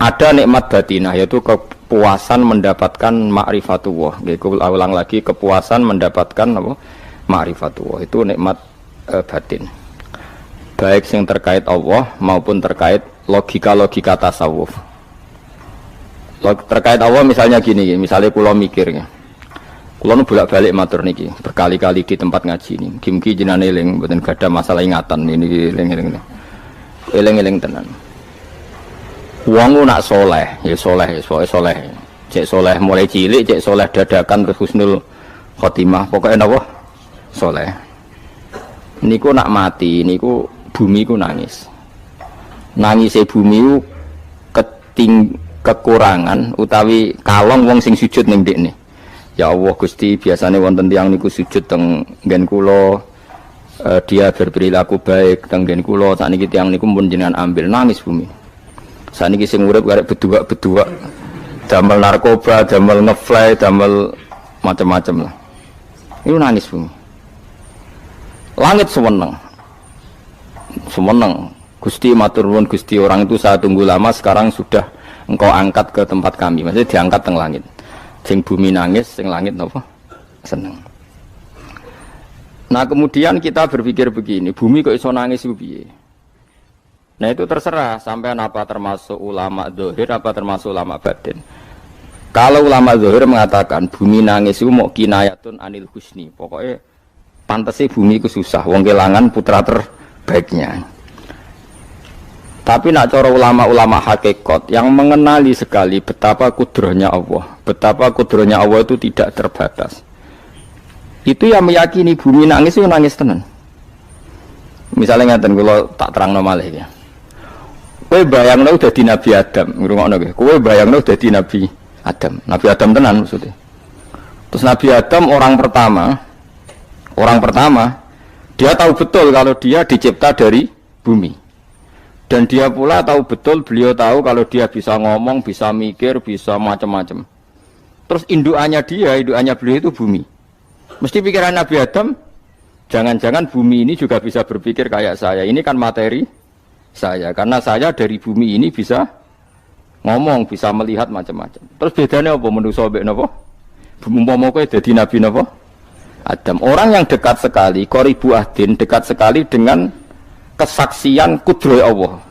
Ada nikmat batinah, yaitu kepuasan mendapatkan ma'rifatullah. Aku ulang lagi, kepuasan mendapatkan apa? Ma'rifatullah. Itu nikmat batin. Baik yang terkait Allah maupun terkait logika-logika tasawuf. Terkait Allah misalnya gini, misalnya kula mikirnya. Kula nu bolak-balik matur niki, berkali-kali di tempat ngaji ini. Mugi-mugi jenengan eling, mboten gadah masalah ingatan ini eling-eling. Eling-eling tenan. Wong nak soleh, ya soleh, soleh. Cek soleh mulai cilik, cek soleh dadakan terus husnul khotimah. Pokoknya napa? Soleh. Niku nak mati, niku bumi ku nangis. Nangise bumi ku kekurangan utawi kalong wong sing sujud ning ndekne. Ya Allah Gusti, biasane wonten tiyang niku sujud teng nggen kula, dia berperilaku baik teng nggen kula, sakniki tiyang niku pun jenengan ambil, nangis bumi. Sakniki sing urip karek bedua-bedua, damel narkoba, damel ngefly, damel macam-macam lah. Itu nangis bumi. Langit seweneng. Seweneng. Gusti matur nuwun Gusti, orang itu saya tunggu lama, sekarang sudah engkau angkat ke tempat kami. Maksudnya diangkat teng langit. Sing bumi nangis, sing langit napa? Seneng. Nah, kemudian kita berpikir begini, bumi kok iso nangis ku piye? Nah, itu terserah sampean apa termasuk ulama zahir apa termasuk ulama batin. Kalau ulama zahir mengatakan bumi nangis itu mau kinayatun anil husni. Pokoknya pantese bumi ku susah, wong kelangan putra terbaiknya. Tapi nak cara ulama-ulama hakikat yang mengenali sekali betapa kudrahnya Allah, betapa kudrahnya Allah itu tidak terbatas. Itu yang meyakini bumi nangis itu nangis tenan. Misalnya ngaten kula tak terangno malih ya. Kowe bayangno dadi Nabi Adam, ngrungokno nggih. Kowe bayangno dadi Nabi Adam. Nabi Adam tenan maksudnya. Terus Nabi Adam orang pertama dia tahu betul kalau dia dicipta dari bumi. Dan dia pula tahu betul, beliau tahu kalau dia bisa ngomong, bisa mikir, bisa macam-macam. Terus indukannya beliau itu bumi. Mesti pikiran Nabi Adam, jangan-jangan bumi ini juga bisa berpikir kayak saya. Ini kan materi saya, karena saya dari bumi ini bisa ngomong, bisa melihat macam-macam. Terus bedanya apa manusa mbek napa? Umpama kowe dadi Nabi napa? Adam. Orang yang dekat sekali, qoribu ahdin, dekat sekali dengan kesaksian kudrah Allah.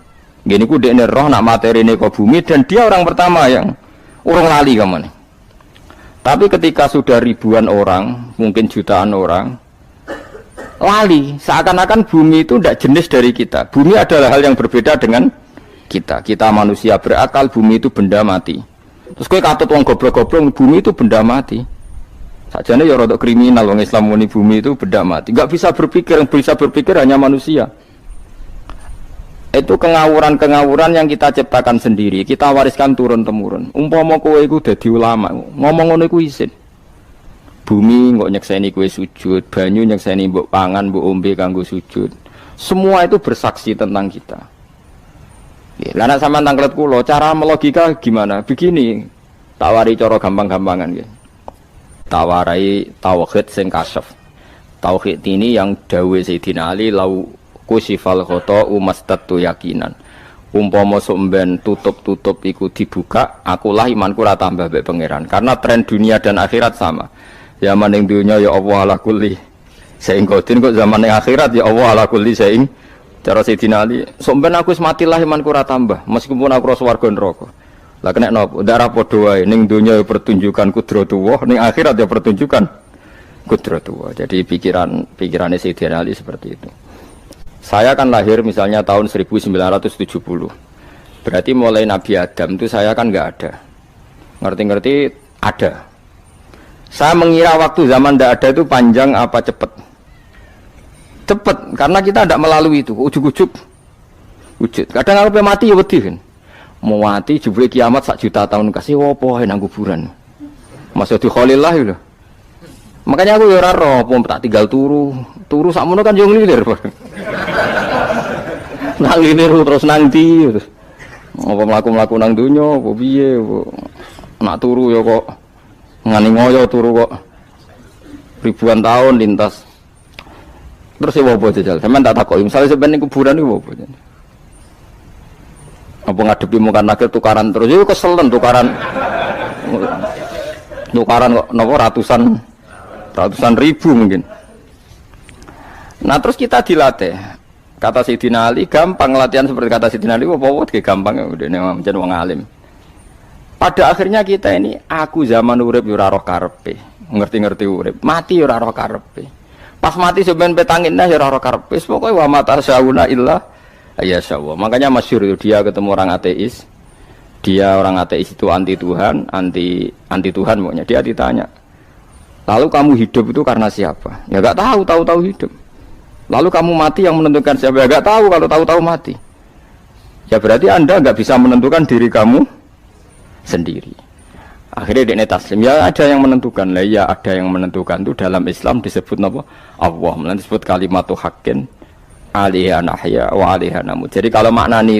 Gini ku dekne roh nak materi ini ke bumi dan dia orang pertama yang urung lali kemana. Tapi ketika sudah ribuan orang, mungkin jutaan orang, lali. Seakan-akan bumi itu tidak jenis dari kita. Bumi adalah hal yang berbeda dengan kita. Kita manusia berakal, bumi itu benda mati. Terus kowe katut wong goblok-goblok, bumi itu benda mati. Sajane ya rada kriminal wong Islam muni bumi itu benda mati. Enggak bisa berpikir, yang bisa berpikir hanya manusia. Itu kengawuran-kengawuran yang kita ciptakan sendiri, kita wariskan turun-temurun. Umpama kowe iku dadi ulama, ngomong ngono iku isin. Bumi kok nyekseni kowe sujud, banyu nyekseni mbok pangan, mbok ombe kanggo sujud. Semua itu bersaksi tentang kita. Lah nek sampean tanglet kula, cara melogika gimana? Begini, tak wari cara gampang-gampangan nggih. Tawarai tauhid sing kasyaf. Tauhid ini yang dawuh Sayyidina Ali lau kusifal khoto umastatu yakinan. Umpama somben tutup-tutup iku dibuka, akulah imanku ora tambah mbek pangeran. Karena tren dunia dan akhirat sama. Zaman ning dunia ya Allah ala kulli saing kodin, kok zaman ning akhirat ya Allah ala kulli saing. Cara Sayyidina Ali, somben aku wis mati lah imanku ora tambah, meskipun aku ora swarga neraka. Lah kena napa? Darah padha wae, ning dunia ya pertunjukan kudratullah, ning akhirat ya pertunjukan kudratullah. Jadi pikirannya Sayyidina Ali seperti itu. Saya kan lahir misalnya tahun 1970. Berarti mulai Nabi Adam itu saya kan nggak ada. Ngerti-ngerti ada. Saya mengira waktu zaman tidak ada itu panjang apa cepat? Cepat, karena kita tidak melalui itu. Ujuk-ujuk wujud. Kadang kalau mati ya wedi kan. Mau mati jebule kiamat 1 juta tahun kasih wopo nang kuburan. Masya di Khalillah itu. Makanya aku ya ora roh, tak tinggal turu sakmono kan yo nglilir. Nang ngene terus nang ndi terus. Apa mlaku-mlaku nang donya apa piye nak turu ya kok ngani ngoyo turu kok ribuan tahun lintas. Terus ya apa jajal? Sampeyan tak takoki, misale sampeyan ning kuburan iku apa? Apa ngadepi mungkar nakir tukaran terus itu keselen tukaran kok napa ratusan ribu mungkin. Nah terus kita dilatih. Kata Sayyidina Ali gampang latihan seperti kata Sayyidina Ali apa gampang udah macam wong alim. Pada akhirnya kita ini aku zaman urip yo ora roh karepe, ngerti-ngerti urip, mati yo ora roh karepe. Pas mati sampean petangin dah yo ora roh karepe, pokoke wa matar sauna illa ya sawwa. Makanya masyhur itu dia ketemu orang ateis. Dia orang ateis itu anti Tuhan, anti Tuhan pokoknya. Dia ditanya, lalu kamu hidup itu karena siapa? Ya enggak tahu hidup. Lalu kamu mati yang menentukan siapa? Ya enggak tahu, kalau tahu mati. Ya berarti Anda enggak bisa menentukan diri kamu sendiri. Akhirnya dia taslim. Ya ada yang menentukan lah. Ya ada yang menentukan itu dalam Islam disebut apa? Allah. Melalui disebut kalimatu haqqin alaiha nahya wa alaiha namut. Jadi kalau maknanya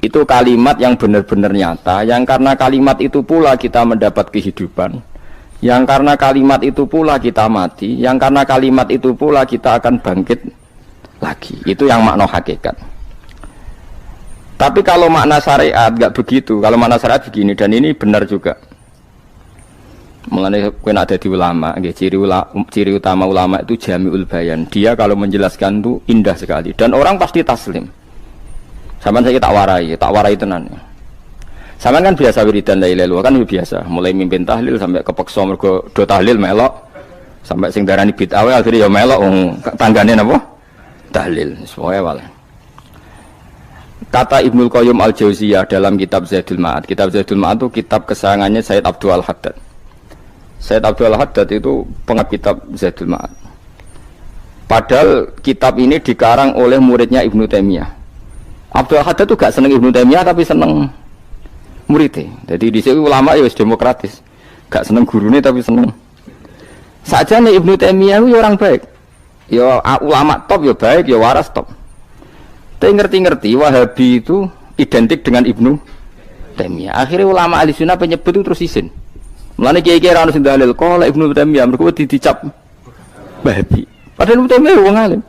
itu kalimat yang benar-benar nyata, yang karena kalimat itu pula kita mendapat kehidupan, yang karena kalimat itu pula kita mati, yang karena kalimat itu pula kita akan bangkit lagi. Itu yang makna hakikat. Tapi kalau makna syariat enggak begitu. Kalau makna syariat begini, dan ini benar juga. Mengenai kena ada di ulama, ciri utama ulama itu jami'ul bayan. Dia kalau menjelaskan itu indah sekali dan orang pasti taslim. Sampeyan saya tak warai tenan. Sampeyan kan biasa wiridan la ilaha illallah kan biasa, mulai mimpin tahlil sampai kepeksa mergo do tahlil melok, sampai sing darani bid'ah akhirnya ya melok tanggane napa? Tahlil. Semoga wae. Kata Ibnul Qayyim Al-Jauziyah dalam kitab Zadul Ma'ad. Kitab Zadul Ma'ad itu kitab kesayangannya Sayyid Abdul Al-Haddad. Sayyid Abdul Al-Haddad itu pengarang kitab Zadul Ma'ad. Padahal kitab ini dikarang oleh muridnya Ibnu Taimiyah. Abdul Al-Haddad itu gak seneng Ibnu Taimiyah tapi seneng muridnya. Jadi di sini ulama ya demokratis. Gak seneng gurunya tapi seneng. Saja nih Ibnu Taimiyah itu orang baik. Ya ulama top ya baik, ya waras top. Tapi ngerti-ngerti Wahabi itu identik dengan Ibnu Taimiyah. Akhirnya ulama ahli sunnah penyebut itu terus izin. Mulane kiai-kiai ra ono sing dalil kala Ibnu Taimiyah mergo dicap Wahabi. Padahal Ibnu Taimiyah wong alim.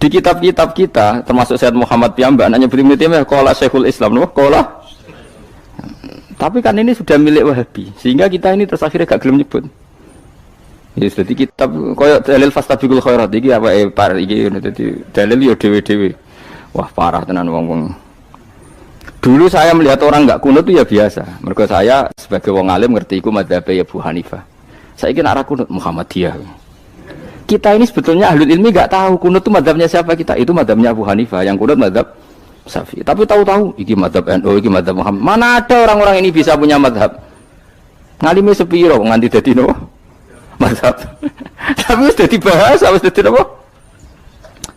Di kitab-kitab kita termasuk Syekh Muhammad piyambak anaknya Ibnu Taimiyah kala Syekhul Islam no kala. Tapi kan ini sudah milik Wahabi sehingga kita ini terus akhirnya gak gelem nyebut. Ya jadi kitab koyo dalil fastabiqul khairat iki apa par iki dadi dalil yo dhewe-dhewe. Wah parah tenan wong-wong. Dulu saya melihat orang enggak kunut itu ya biasa. Mergo saya sebagai wong alim ngerti iku madzhab Abu Hanifah. Saiki nek ora kunut Muhammadiyah. Kita ini sebetulnya ahlul ilmi enggak tahu kunut itu madzhabnya siapa kita. Itu madzhabnya Abu Hanifah, yang kunut madzhab Syafi'i. Tapi tahu-tahu iki madzhab NU, iki madzhab Muhammad. Mana ada orang-orang ini bisa punya madzhab. Ngalime sepiro nganti dadi no madzhab. Tapi wis dadi bahasa, wis dadi apa?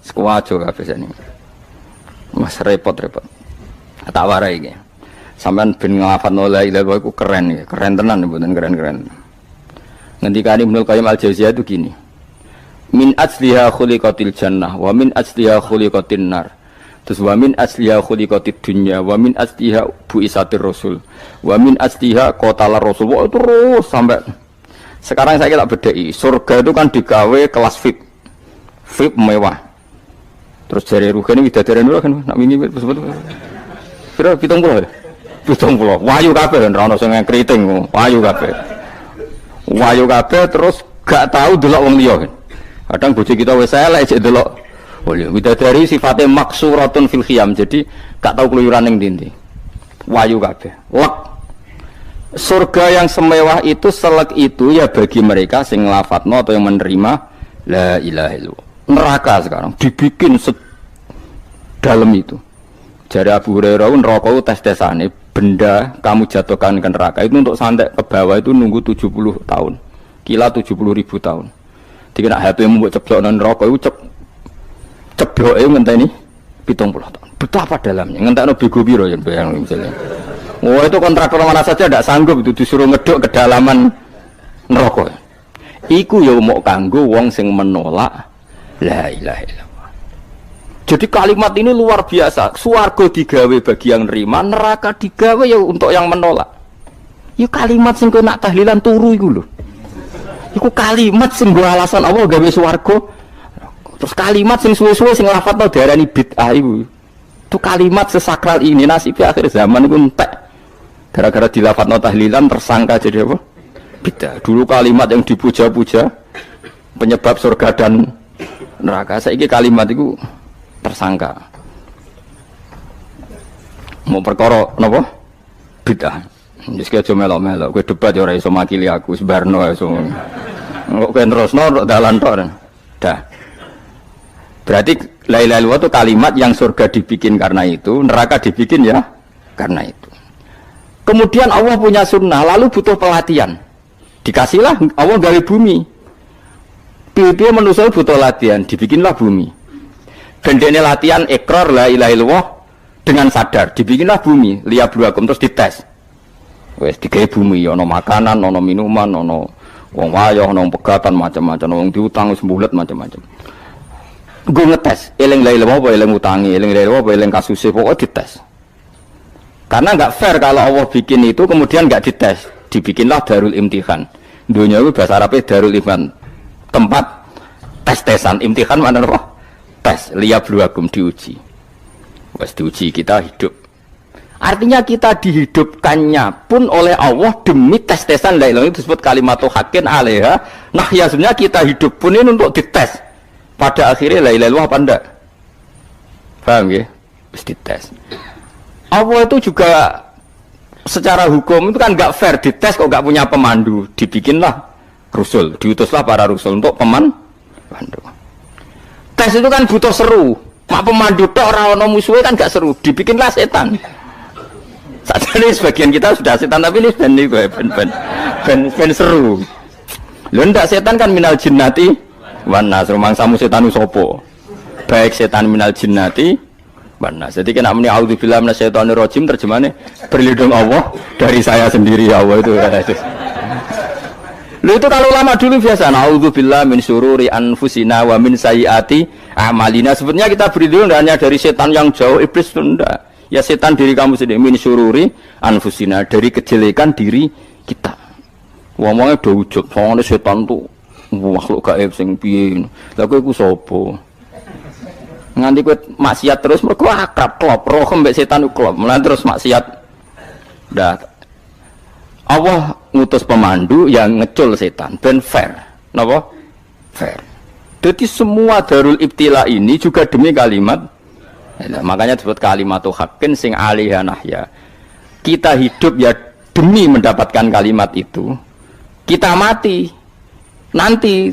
Sekuajo kabeh sene. Mas repot-repot. Tak warai iki. Sampeyan ben nglafadzno la ilaha illallah iku keren ya. Keren tenan mboten keren-keren. Ngendikane Ibnu Qayyim Al-Jauziyah itu gini. Min asliha khuliqatil jannah wa min asliha khuliqatin nar. Terus wa min asliha khuliqatid dunya wa min asliha buisatir rasul. Wa min asliha qatalar rasul. Itu terus sampai sekarang saya tak bedai. Surga itu kan digawe kelas VIP. VIP mewah. Terus jari Rugen widadari dulu kan nak wingi sebut. Piro 70. 70. Wahyu kabeh ora ono sing keriting, wahyu kabeh. Wahyu kabeh terus gak tahu delok wong liya. Kadang bojo kita wis elek jek delok. Oh iya, widadari sifatnya maksuratun fil khiyam. Jadi gak tahu keluyuran ning ndi. Wahyu kabeh. Lek surga yang semewah itu selek itu ya bagi mereka sing nglafatno atau yang menerima la ilaha illallah. Neraka sekarang dibikin dalam itu. Jadi Abu Hurairah neraka itu tes-tesane benda kamu jatuhkan ke neraka itu untuk santai ke bawah itu nunggu 70 tahun. Kila 70.000 tahun. Dikira HP membuat ceblok neraka itu ceblok itu ngenteni 70 tahun. Betapa dalamnya ngentekno bego piro ya bayang misalnya. Oh itu kontraktor mana saja tidak sanggup itu disuruh ngeduk kedalaman neraka. Iku ya mau kanggo wong sing menolak la ilaha illallah. Jadi kalimat ini luar biasa. Swarga digawe bagi yang nerima, neraka digawe ya untuk yang menolak. Ya kalimat sing kena tahlilan turu iku lho. Iku kalimat sing nggo alasan Allah gawe swarga. Terus kalimat sing suwe-suwe sing lafadzno diarani bid'ah iku. Itu kalimat sesakral ini nasibnya akhir zaman itu entek. Gara-gara dilafadzno tahlilan tersangka jadi apa? Bidah. Dulu kalimat yang dipuja-puja penyebab surga dan neraka. Saiki kalimat itu tersangka. Mau perkara napa? Bidah. Wis ki aja melok-melok, kowe debat ya ora iso makili aku, sebarno iso. Kok kowe terusno dalan tok. Dah. Berarti la ilaha illallah itu kalimat yang surga dibikin karena itu, neraka dibikin ya karena itu. Kemudian Allah punya sunnah, lalu butuh pelatihan. Dikasihlah Allah gawe bumi. Piye-piye manusia butuh latihan, dibikinlah bumi. Dan dene latihan ikrar la ilaha illallah dengan sadar, dibikinlah bumi, liyabluwakum terus dites. Wes digawe bumi, ana makanan, ana minuman, ana wong wayah, ana pegatan macam-macam, wong diutang wis mbulet macam-macam. Gue ngetes, eling la ilaha apa eling utangi, eling la ilaha apa eling kasuse, pokoknya dites. Karena nggak fair kalau Allah bikin itu kemudian nggak dites, dibikinlah darul imtihan. Dunia itu bahasa Arabnya darul imtihan, tempat tes-tesan. Imtihan mana apa? Tes, liyabluwakum, diuji. Wes diuji kita hidup. Artinya kita dihidupkannya pun oleh Allah demi tes-tesan la ilaha, itu disebut kalimatu haqqin 'alaiha. Nah ya sebenarnya kita hidup pun ini untuk dites. Pada akhirnya la ilaha illallah apa enggak? Paham ya? Terus dites. Allah itu juga secara hukum itu kan enggak fair, dites kok enggak punya pemandu. Dibikinlah rusul, diutuslah para rusul untuk pemandu. Tes itu kan butuh seru. Mak pemandu tok ora ono musuhe kan enggak seru, dibikinlah setan. Sajane sebagian kita sudah setan tapi ini ben seru. Lho ndak setan kan minal jinnati wan nas, rumangsamu setan sopo. Baik setan minal jinnati wan nas. Jadi kena muni auzubillahi minasyaitonir rajim, terjemahane berlindung Allah dari saya sendiri ya Allah itu. Lho itu kalau lama dulu biasa auzubillahi min syururi anfusina wa min sayyiati a'malina. Sebenarnya kita berlindung hanya dari setan yang jauh, iblis itu enggak. Ya setan diri kamu sendiri, min syururi anfusina, dari kejelekan diri kita. Ngomongnya do ujug, soalnya setan tuh makhluk gaib sing piye. Lah kowe iku sapa? Nganti kowe maksiat terus mergo akrab klop, roh mbek setan klop. Mulane terus maksiat. Dah Allah ngutus pemandu yang ngecul setan ben fair. Napa? Fair. Jadi semua darul ibtila ini juga demi kalimat. Nah, makanya disebut kalimatu haqqin sing 'alaiha nahya. Kita hidup ya demi mendapatkan kalimat itu. Kita mati nanti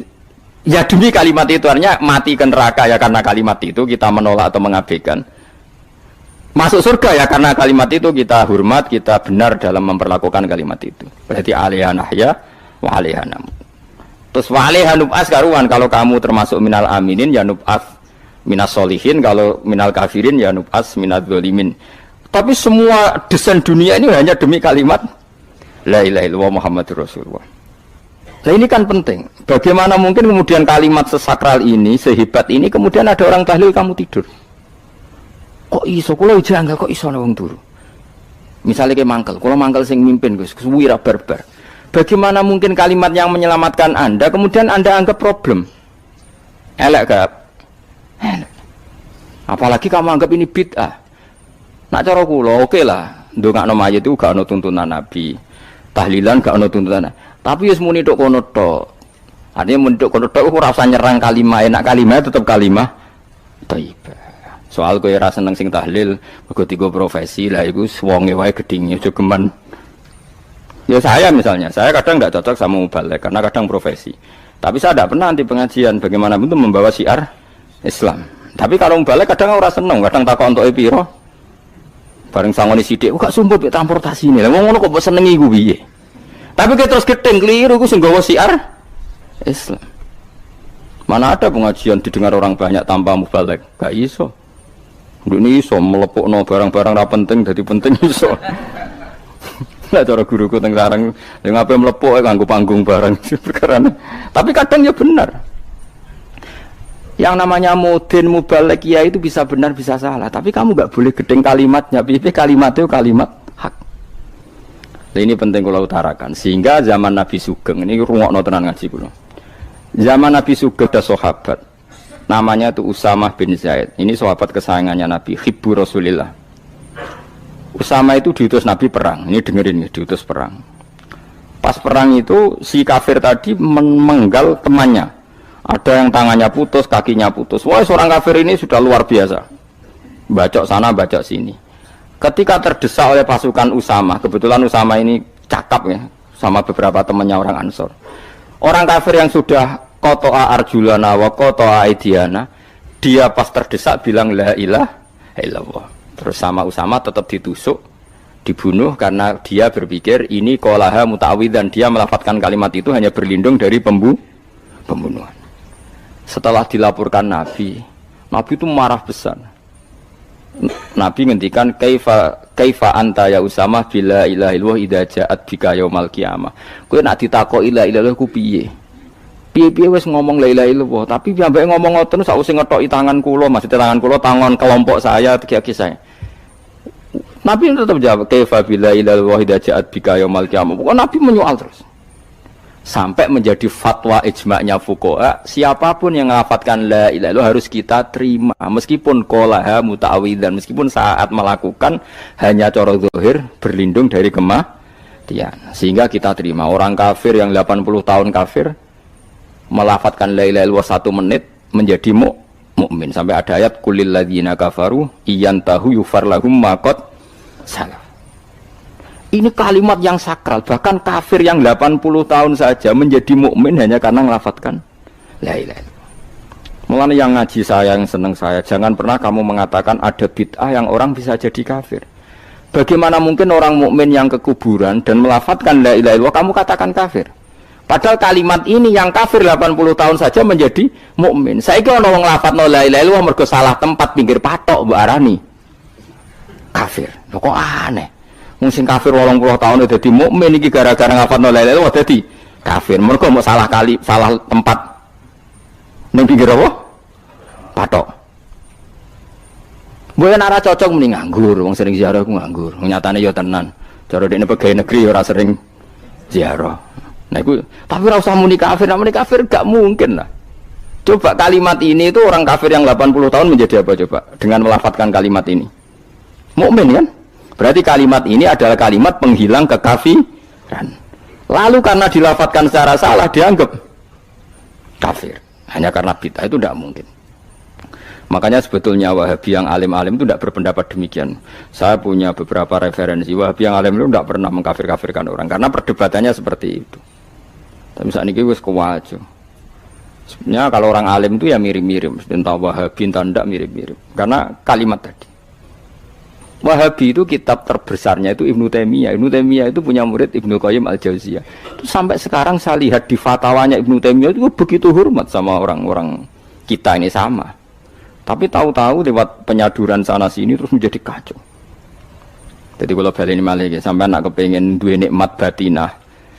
ya demi kalimat itu, artinya mati ke neraka ya karena kalimat itu kita menolak atau mengabaikan. Masuk surga ya karena kalimat itu kita hormat, kita benar dalam memperlakukan kalimat itu. Berarti 'alaiha nahya wa 'alaiha nam. Terus wa 'alaiha nub'as karuan, kalau kamu termasuk minal aminin ya nub'as minas solihin, kalau minal kafirin ya nub'as minaz zalimin. Tapi semua desain dunia ini hanya demi kalimat la ilaha illallah Muhammadur Rasulullah. Nah ini kan penting. Bagaimana mungkin kemudian kalimat sesakral ini, sehebat ini, kemudian ada orang tahlil kamu tidur. Kok iso? Kula janggal kok iso wong turu. Misalnya kayak mangkel, kalau mangkel sing mimpin Gus, wira barbar. Bagaimana mungkin kalimat yang menyelamatkan Anda kemudian Anda anggap problem? Elek gak? Apalagi kamu anggap ini bid'ah. Nak cara kula oke lah, ndongakno mayit itu gak ono tuntunan Nabi. Tahlilan gak ono tuntunan. Tapi wis muni tok kono tok. Artinya muni tok kono tok ora usah nyerang kalimah, enak kalimah tetep kalimah thayyibah. Soal kowe ora seneng sing tahlil, mergo tiga profesi lah iku wonge wae gedhinge aja geman. Ya saya misalnya, saya kadang enggak cocok sama mubalek karena kadang profesi. Tapi saya tidak pernah anti pengajian, bagaimana itu membawa syiar Islam. Tapi kalau balik kadang ora seneng, kadang takon entuk piro. Bareng sangoni sithik, kok sumput mek transportasi ini. Lah ngono kok mbok senengi iku piye? Tapi kita terus gedeng keliru iku sing nggawa syiar Islam. Mana ada pengajian didengar orang banyak tanpa mubalek? Gak iso. Nduk iso melepukno barang-barang ra penting dadi penting iso. Lah cara guruku teng sareng, yang ngapain melepuk nganggo panggung barang perkara. Tapi kadang ya benar. Yang namanya mudin mubalek ya itu bisa benar bisa salah, tapi kamu nggak boleh gedeng kalimatnya. Piye kalimat itu kalimat hak. Nah, ini penting kalau utarakan. Sehingga zaman Nabi Sugeng ini rungokno tenan ngaji kula. Zaman Nabi Sugeng ada sahabat namanya tuh Usamah bin Zaid. Ini sahabat kesayangannya Nabi, hibbu Rasulillah. Usama itu diutus Nabi perang. Ini dengerin nih, diutus perang. Pas perang itu si kafir tadi memenggal temannya. Ada yang tangannya putus, kakinya putus. Wah, seorang kafir ini sudah luar biasa. Bacok sana, bacok sini. Ketika terdesak oleh pasukan Usama, kebetulan Usama ini cakap ya, sama beberapa temannya orang Ansor. Orang kafir yang sudah kotoa arjulana wa kotoa aidiana, dia pas terdesak bilang la ilaha illallah. Terus sama Usama tetap ditusuk, dibunuh karena dia berpikir ini qolaha muta'awwidzan, dia melafadzkan kalimat itu hanya berlindung dari pembunuhan. Setelah dilaporkan Nabi itu marah besar. Nabi ngendikan kaifa anta ya Usama bila ilaha illallah idza ja'at bika yaumal qiyamah. Kowe nek ditakoki la ilaha illallah ku piye? Piye-piye wis ngomong la ilaha illallah, tapi sampai ngomong ngoten sakwise ngetoki tangan kula, maksudnya tangan kula tangan kelompok saya, kaki saya. Nabi tetap jawab kaifa bila ilaha illallah idza ja'at bika yaumal qiyamah. Pokoknya Nabi menyoal terus. Sampai menjadi fatwa ijma'nya fuqaha, siapapun yang melafadzkan la ilaha illallah harus kita terima meskipun qolaha muta'awwidzan, meskipun saat melakukan hanya cara zahir berlindung dari kematian, sehingga kita terima. Orang kafir yang 80 tahun kafir melafadzkan la ilaha illallah 1 menit menjadi mukmin. Sampai ada ayat qulil ladzina kafaru iyantahu yufar lahum ma qad salaf. Ini kalimat yang sakral, bahkan kafir yang 80 tahun saja menjadi mukmin hanya karena melafadzkan la ilaha illallah. Mulane yang ngaji saya, yang seneng saya, jangan pernah kamu mengatakan ada bid'ah yang orang bisa jadi kafir. Bagaimana mungkin orang mukmin yang ke kuburan dan melafadzkan la ilaha illallah kamu katakan kafir? Padahal kalimat ini yang kafir 80 tahun saja menjadi mukmin. Saiki ana wong lafadzno la ilaha illallah mergo salah tempat pinggir patok mbok arani kafir. Lho kok aneh. Sing kafir 80 tahun dadi mukmin iki gara-gara ngafalno la ilaha illallah dadi kafir. Mergo mau salah tempat ning pinggir apa? Patok. Mboten ora cocok muni nganggur, wong sering ziarah ku nganggur. Nyatane ya tenan. Cara dekne pegawai negeri ora sering ziarah. Nah iku tapi ora usah muni kafir, nek muni kafir gak mungkin lah. Coba kalimat ini itu orang kafir yang 80 tahun menjadi apa coba dengan melafadzkan kalimat ini? Mukmin kan? Berarti kalimat ini adalah kalimat penghilang kekafiran. Lalu karena dilafadzkan secara salah dianggap kafir. Hanya karena bid'ah itu tidak mungkin. Makanya sebetulnya Wahabi yang alim-alim itu tidak berpendapat demikian. Saya punya beberapa referensi Wahabi yang alim itu tidak pernah mengkafir-kafirkan orang karena perdebatannya seperti itu. Tapi saat ini wis kuwajo. Sebenarnya kalau orang alim itu ya mirip-mirip, entah Wahabi entah tidak mirip-mirip. Karena kalimat tadi. Wahabi itu kitab terbesarnya itu Ibnu Taimiyah. Ibnu Taimiyah itu punya murid Ibnu Qayyim Al-Jauziyah. Itu sampai sekarang saya lihat di fatwanya Ibnu Taimiyah itu begitu hormat sama orang-orang kita ini sama. Tapi tahu-tahu lewat penyaduran sana sini terus menjadi kacau. Jadi kalau balik ini malah sampai nak kepengen dua nikmat batinah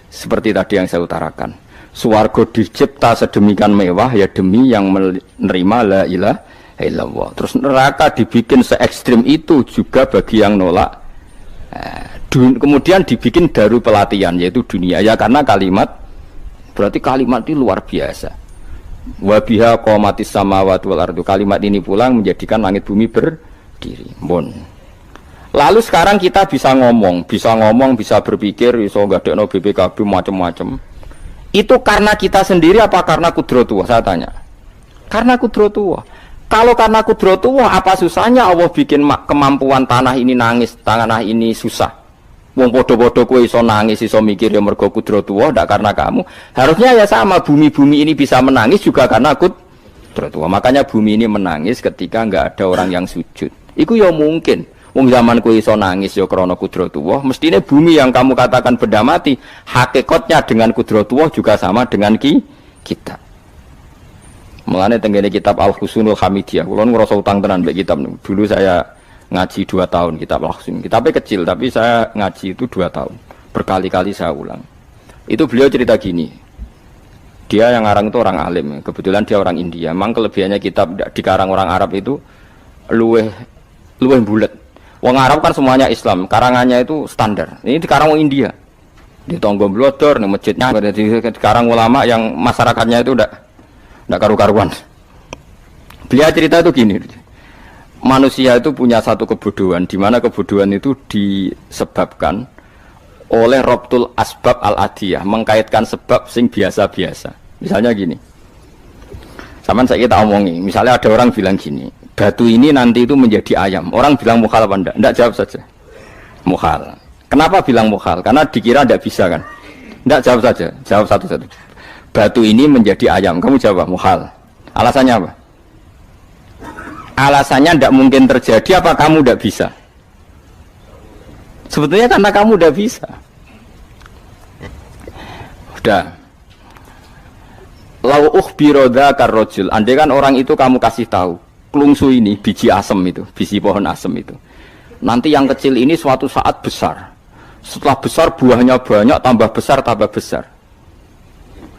seperti tadi yang saya utarakan. Swarga dicipta sedemikian mewah ya demi yang menerima la ilaha illallah. Terus neraka dibikin se ekstrim itu juga bagi yang nolak. Kemudian dibikin daru pelatihan yaitu dunia ya karena kalimat berarti kalimat itu luar biasa. Wa biha qamatis samawati wal ardu. Kalimat ini pulang menjadikan langit bumi berdiri. Bon. Lalu sekarang kita bisa ngomong, bisa berpikir, bisa ngadekno BPKB macam-macam. Itu karena kita sendiri apa karena kudratullah? Saya tanya. Karena kudratullah. Kalau karena kudratullah, apa susahnya Allah bikin kemampuan tanah ini nangis, tanah ini susah. Wong podo-podo kowe iso nangis, iso mikir ya mergo kudratullah, ndak karena kamu. Harusnya ya sama, bumi-bumi ini bisa menangis juga karena kudratullah. Makanya bumi ini menangis ketika enggak ada orang yang sujud. Iku ya mungkin. Wong zaman kowe iso nangis ya krana kudratullah, mestine bumi yang kamu katakan benda mati, hakikatnya dengan kudratullah juga sama dengan kita. Mulane tenggene kitab Al-Husunul Hamidiyah, kula ngrasa utang tenan mbek kitab niku. Dulu saya ngaji 2 tahun kitab Al-Husun. Kitabnya kecil tapi saya ngaji itu 2 tahun. Berkali-kali saya ulang. Itu beliau cerita gini. Dia yang ngarang itu orang alim, kebetulan dia orang India. Memang kelebihannya kitab dikarang orang Arab itu luweh bulet. Wong Arab kan semuanya Islam, karangannya itu standar. Ini dikarang wong India. Di Tonggo Blodor, di masjidnya, dikarang ulama yang masyarakatnya itu udah karu-karuan. Beliau cerita itu gini, manusia itu punya satu kebodohan, di mana kebodohan itu disebabkan oleh robtul asbab al-adiyah, mengkaitkan sebab sing biasa-biasa. Misalnya gini, sama saya kita omongi, misalnya ada orang bilang gini, batu ini nanti itu menjadi ayam. Orang bilang mukhal apa enggak? Enggak, jawab saja. Mukhal. Kenapa bilang mukhal? Karena dikira enggak bisa kan? Enggak, jawab saja. Jawab satu-satu. Batu ini menjadi ayam. Kamu jawab mukhal. Alasannya apa? Alasannya tidak mungkin terjadi, apa kamu tidak bisa? Sebetulnya karena kamu tidak bisa. Udah. Lau ukhbiro dzakar rajul. Andai kan orang itu kamu kasih tahu, klungsu ini biji asem itu, biji pohon asem itu. Nanti yang kecil ini suatu saat besar. Setelah besar buahnya banyak, tambah besar, tambah besar.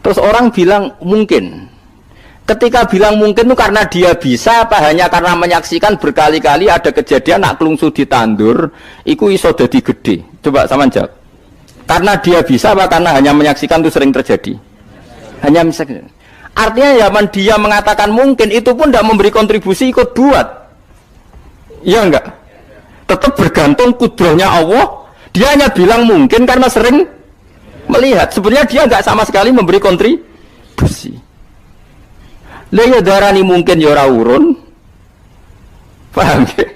Terus orang bilang mungkin. Ketika bilang mungkin itu karena dia bisa, apa hanya karena menyaksikan berkali-kali ada kejadian nak klungsu ditandur, iku iso dadi gede. Coba sama jawab. Karena dia bisa, apa karena hanya menyaksikan itu sering terjadi? Hanya menyaksikan. Artinya zaman dia mengatakan mungkin, itu pun tidak memberi kontribusi ikut buat. Iya enggak? Tetap bergantung kudrahnya Allah. Dia hanya bilang mungkin karena sering melihat. Sebenarnya dia enggak sama sekali memberi kontribusi. Lha darani mungkin ya ora urun. Paham ya?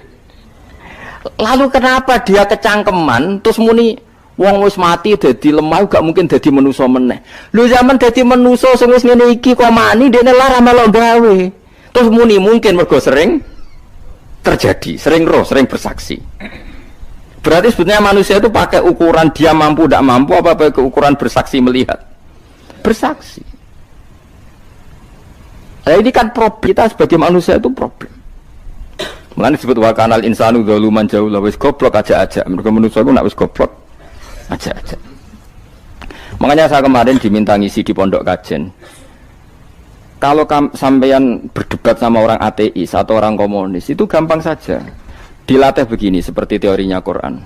Lalu kenapa dia kecangkeman terus muni wong wis mati dadi lemah gak mungkin dadi manusa meneh. Lho zaman dadi manusa sing wis ngene iki kok mani dene lara melok gawe. Terus muni mungkin mergo sering terjadi, sering roh, sering bersaksi. Berarti sebetulnya manusia itu pakai ukuran dia mampu tidak mampu apa pakai ukuran bersaksi melihat? Bersaksi. Nah ini kan problem kita sebagai manusia itu problem. Mulane disebut wa kanal insanu dzaluman jahula, wis goblok aja-aja. Mergo manusia ku nak wis goblok aja-aja. Makanya saya kemarin diminta ngisi di pondok kajen. Kalau sampeyan berdebat sama orang ateis atau orang komunis itu gampang saja. Dilatih begini seperti teorinya Quran.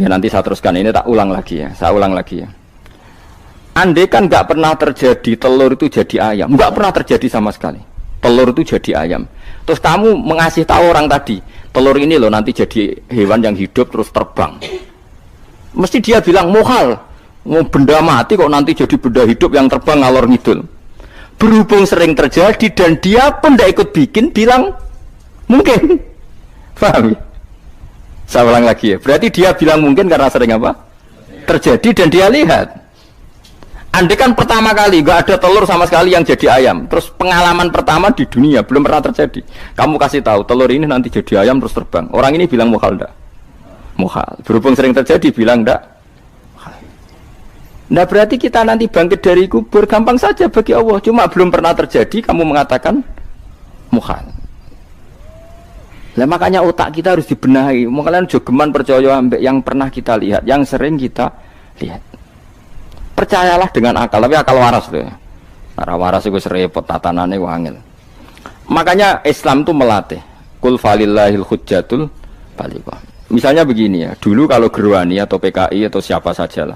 Ya nanti saya teruskan, ini tak ulang lagi ya. Saya ulang lagi ya. Andai kan nggak pernah terjadi telur itu jadi ayam, nggak pernah terjadi sama sekali. Telur itu jadi ayam. Terus kamu mengasih tahu orang tadi, telur ini loh nanti jadi hewan yang hidup terus terbang. Mesti dia bilang mukhal, mau benda mati kok nanti jadi benda hidup yang terbang ngalor ngidul. Berhubung sering terjadi dan dia pun tidak ikut bikin, bilang mungkin. Paham? Saya ulang lagi ya. Berarti dia bilang mungkin karena sering apa? Terjadi dan dia lihat. Andai kan pertama kali nggak ada telur sama sekali yang jadi ayam, terus pengalaman pertama di dunia belum pernah terjadi. Kamu kasih tahu telur ini nanti jadi ayam terus terbang. Orang ini bilang mukhal enggak? Mukhal. Berhubung sering terjadi bilang enggak? Nah berarti kita nanti bangkit dari kubur gampang saja bagi Allah. Cuma belum pernah terjadi kamu mengatakan mukhal. Nah makanya otak kita harus dibenahi. Makanya jogeman percaya ambek yang pernah kita lihat, yang sering kita lihat. Percayalah dengan akal, tapi akal waras tuh. Karena waras itu serempet tatanannya wangil. Makanya Islam itu melatih. Kul falillahil hujjatul balighah. Misalnya begini ya, dulu kalau Gerwani atau PKI atau siapa sajalah,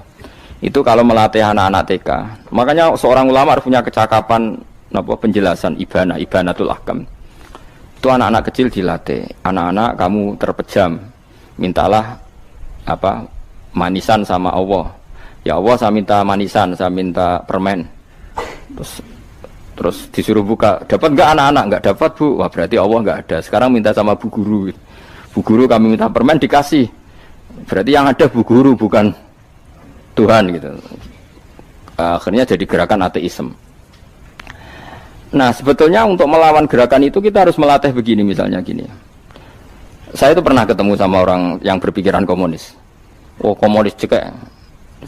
itu kalau melatih anak-anak TK, makanya seorang ulama harus punya kecakapan penjelasan ibanatul ahkam. Itu anak-anak kecil dilatih. Anak-anak kamu terpejam, mintalah manisan sama Allah. Ya Allah saya minta manisan, saya minta permen. Terus disuruh buka, dapat enggak anak-anak? Enggak dapat bu, wah berarti Allah enggak ada. Sekarang minta sama bu guru. Bu guru kami minta permen dikasih. Berarti yang ada bu guru bukan Tuhan gitu. Akhirnya jadi gerakan ateisme. Nah sebetulnya untuk melawan gerakan itu kita harus melatih begini misalnya gini. Saya itu pernah ketemu sama orang yang berpikiran komunis. Oh komunis juga.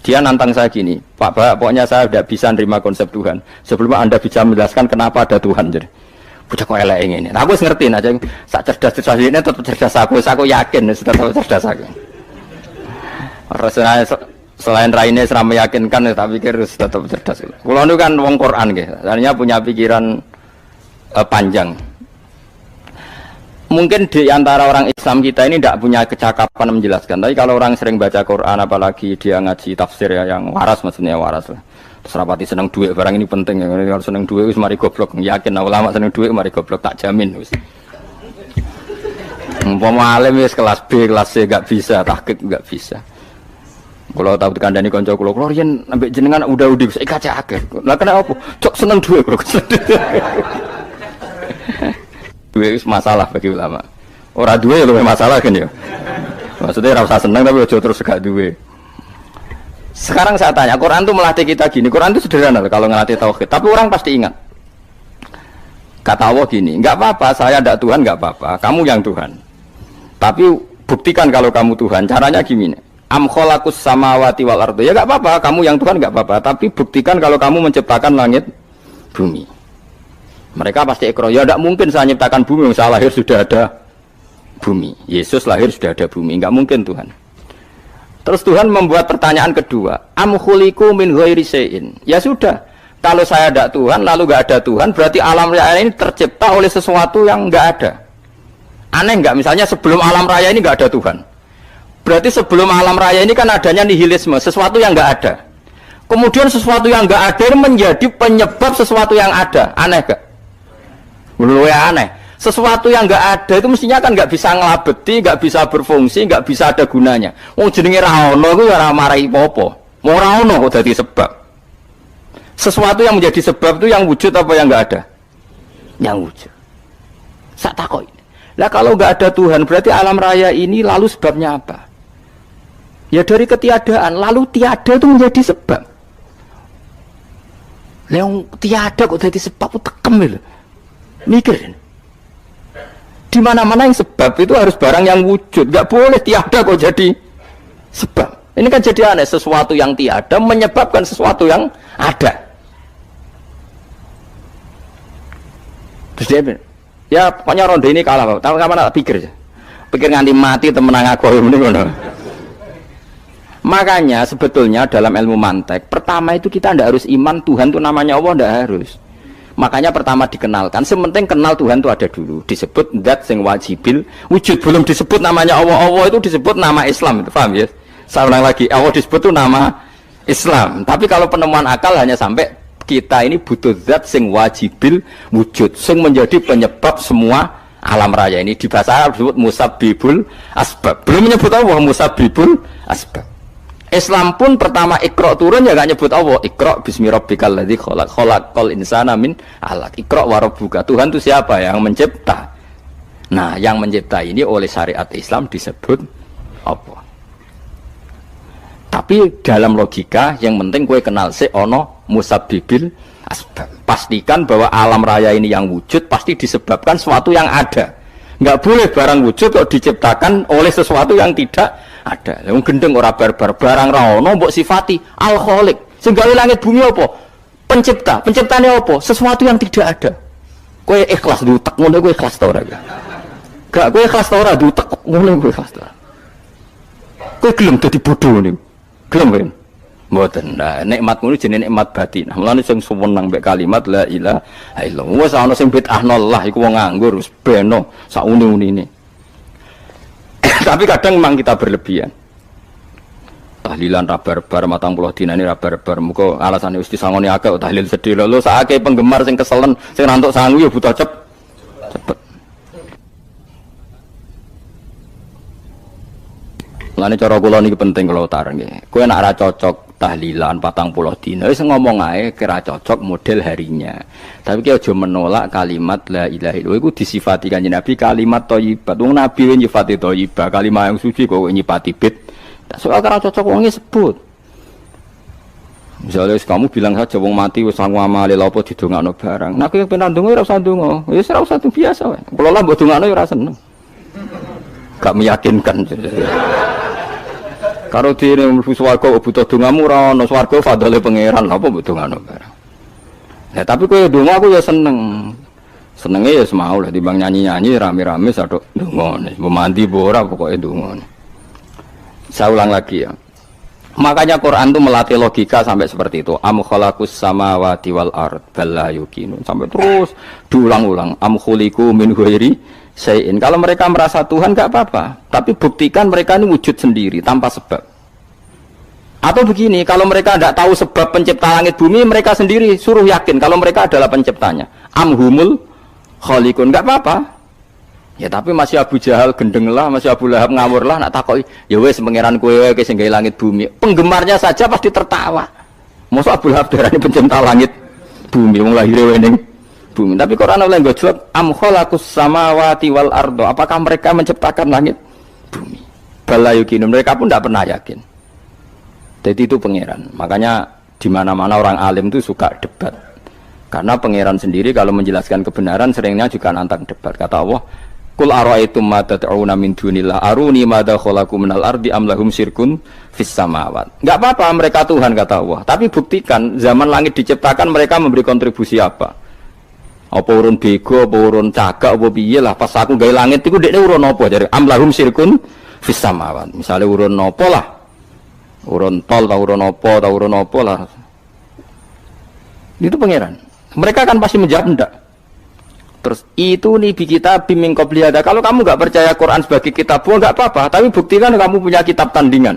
Dia nantang saya gini, Pak, pokoknya saya tidak bisa nerima konsep Tuhan sebelum Anda bisa menjelaskan kenapa ada Tuhan. Jadi, bocah kok elek ini. Nah, aku ngerti aja, sak cerdas ini tetap cerdas aku yakin tetap cerdas aku. Rasanya selain raine seram meyakinkan, tapi pikir tetap cerdas. Kulo itu kan wong Quran nggih, artinya punya pikiran panjang. Mungkin di antara orang Islam kita ini tidak punya kecakapan menjelaskan. Tapi kalau orang sering baca Quran, apalagi dia ngaji tafsir ya, yang waras maksudnya waras lah. Terus rapati seneng duit barang ini penting ya. Kalau seneng duit wis mari goblok. Yakin ulama seneng duit mari goblok tak jamin wis. Umpama alim wis kelas B, kelas C gak bisa, tahqiq gak bisa. Kalau tahu dikandani kanca kula riyen ambek jenengan udah-udah saya kaca akeh. Lah kena apa? Cok seneng duit kula. Duit wis masalah bagi ulama. Ora duwe luwih masalah kan ya. Maksudnya ora usah seneng tapi aja terus gak duwe. Sekarang saya tanya, Quran itu melatih kita gini. Quran itu sederhana kalau ngelatih tauhid, tapi orang pasti ingat. Kata Allah gini, enggak apa-apa, saya ndak Tuhan enggak apa-apa, kamu yang Tuhan. Tapi buktikan kalau kamu Tuhan. Caranya gini. Am khalaqus samawati wal ardi. Ya enggak apa-apa, kamu yang Tuhan enggak apa-apa, tapi buktikan kalau kamu menciptakan langit bumi. Mereka pasti ikrar, ya enggak mungkin saya menciptakan bumi, saya lahir sudah ada bumi. Yesus lahir sudah ada bumi, enggak mungkin Tuhan. Terus Tuhan membuat pertanyaan kedua, am khuliqu min ghairi syai'in. Ya sudah, kalau saya tidak Tuhan lalu enggak ada Tuhan, berarti alam raya ini tercipta oleh sesuatu yang enggak ada. Aneh enggak? Misalnya sebelum alam raya ini enggak ada Tuhan. Berarti sebelum alam raya ini kan adanya nihilisme, sesuatu yang enggak ada. Kemudian sesuatu yang enggak ada ini menjadi penyebab sesuatu yang ada. Aneh enggak? Belum ya aneh. Sesuatu yang enggak ada itu mestinya kan enggak bisa ngelabeti, enggak bisa berfungsi, enggak bisa ada gunanya. Wong jenenge ra ono iku ya ora marai apa-apa. Mau ra ono kok dadi sebab. Sesuatu yang menjadi sebab itu yang wujud apa yang enggak ada? Yang wujud. Sak takoki. Lah kalau enggak ada Tuhan berarti alam raya ini lalu sebabnya apa? Ya dari ketiadaan, lalu tiada itu menjadi sebab. Yang tiada kok jadi sebab itu tekem lho. Mikir. Di mana-mana yang sebab itu harus barang yang wujud, enggak boleh tiada kok jadi sebab. Ini kan jadi aneh, sesuatu yang tiada menyebabkan sesuatu yang ada. Terus dia ya pokoknya ronde ini kalah, tahu kapan tak pikir aja. Pikir nganti mati temenang aku ini ngono. Makanya sebetulnya dalam ilmu mantek pertama itu kita tidak harus iman Tuhan itu namanya Allah, tidak harus. Makanya pertama dikenalkan, sementing kenal Tuhan itu ada dulu, disebut zat sing wajibil wujud, belum disebut namanya Allah. Allah itu disebut nama Islam, itu paham ya? Saya ulang lagi, Allah disebut itu nama Islam. Tapi kalau penemuan akal hanya sampai kita ini butuh zat sing wajibil wujud, sing menjadi penyebab semua alam raya ini. Di bahasa Arab disebut musabbibul asbab. Belum menyebut Allah musabbibul asbab. Islam pun pertama Iqra turun ya gak nyebut Allah. Iqra bismi rabbikal ladzi khalaq, khalaqal insana min 'alaq. Iqra wa rabbuka. Tuhan itu siapa? Yang mencipta. Nah, yang mencipta ini oleh syariat Islam disebut apa? Tapi dalam logika yang penting kowe kenal sik ono musabbibil asbab. Pastikan bahwa alam raya ini yang wujud pasti disebabkan sesuatu yang ada. Enggak boleh barang wujud kok diciptakan oleh sesuatu yang tidak ada. Wong gendeng ora barbar, barang ra ono mbok sifati al-khaliq. Sing gawe langit bumi apa? Pencipta. Penciptane apa? Sesuatu yang tidak ada. Kowe ikhlas dutek ngono, kowe ikhlas ta ora? Gak kowe ikhlas ta ora dutek ngono, kowe ikhlas ta. Kowe gelem dadi bodho niku. Gelem kowe? Mboten. Nah, nikmat ngono jenenge nikmat batin. Mulane sing suwenang mbek kalimat la ilaha illallah. Wis ana sing bid'ahno Allah iku wong nganggur wis beno sak uni-unine. Tapi kadang memang kita berlebihan. Tahlilan rabar-bar matang puluh dina ini rabar-bar. Muka alasannya usti sangoni akeh tahlil sedih. Lalu saake penggemar sing keselen sing rantuk sangu ya butuh cepet. Lane cara kula niki penting kula utarke. Kowe nek ora cocok tahlilan 40 dina wis ngomong ae kira cocok model harinya. Tapi ki aja menolak kalimat la ilaha illallah iku disifati Kanjeng Nabi kalimat thayyibat. Wong Nabi nyifati thayyibah, kalimat yang suci kok nyifati bid. Soal kira cocok wong sebut. Misalnya kamu bilang saja wong mati wis sangu amale lha apa didongakno barang. Nek kowe pengen ndonga ora usah ndonga. Ya ora usah biasa wae. Kula lah mbok dongakno ya ora seneng. Gak meyakinkan. Karo dene mlebu swarga butuh dongamu ora ono swarga fadhole pangeran apa mbok dongano barang. Nah tapi kowe donga aku ya seneng. Senenge ya semau lah timbang nyanyi-nyanyi rame-rame sadok donga. Mandi ora pokoke donga. Saya ulang lagi ya. Makanya Quran itu melatih logika sampai seperti itu. Am khalaqus samawati wal ard bal la yuqinun. Sampai terus diulang-ulang. Am khuliqu min ghairi syai'in. Kalau mereka merasa Tuhan enggak apa-apa, tapi buktikan mereka ini wujud sendiri tanpa sebab. Atau begini, kalau mereka tidak tahu sebab pencipta langit bumi, mereka sendiri suruh yakin kalau mereka adalah penciptanya. Amhumul khaliqun, enggak apa-apa. Ya tapi masih Abu Jahal gendeng lah, masih Abu Lahab ngawur lah, nak takoki, ya wes pangeran kowe wae sing gawe langit bumi. Penggemarnya saja pasti tertawa. Mosok Abu Lahab darani pencipta langit bumi, wong lahir wae ning bumi. Tapi Quran oleh nggo jawab, am khalaqus samawati wal ardo. Apakah mereka menciptakan langit bumi? Bala yuqinu, mereka pun tidak pernah yakin. Jadi itu pangeran. Makanya di mana-mana orang alim itu suka debat. Karena pangeran sendiri kalau menjelaskan kebenaran seringnya juga nantang debat. Kata Allah, Qul ara'aytum ma tad'una min dunillah aruni madza khalaqu minal ardi am lahum syirkun fis samawat. Enggak apa-apa mereka Tuhan kata Allah, tapi buktikan zaman langit diciptakan mereka memberi kontribusi apa? Apa urun bego, apa urun cagak, apa piye lah pas aku gawe langit iku dekne urun apa jare am lahum syirkun fis samawat. Misale urun apa lah? Urun tol ta urun apa lah. Itu pangeran. Mereka kan pasti menjawab enggak. Terus itu nih kita bimbing qobliyada. Kalau kamu nggak percaya Quran sebagai kitab, nggak apa-apa. Tapi buktikan kamu punya kitab tandingan.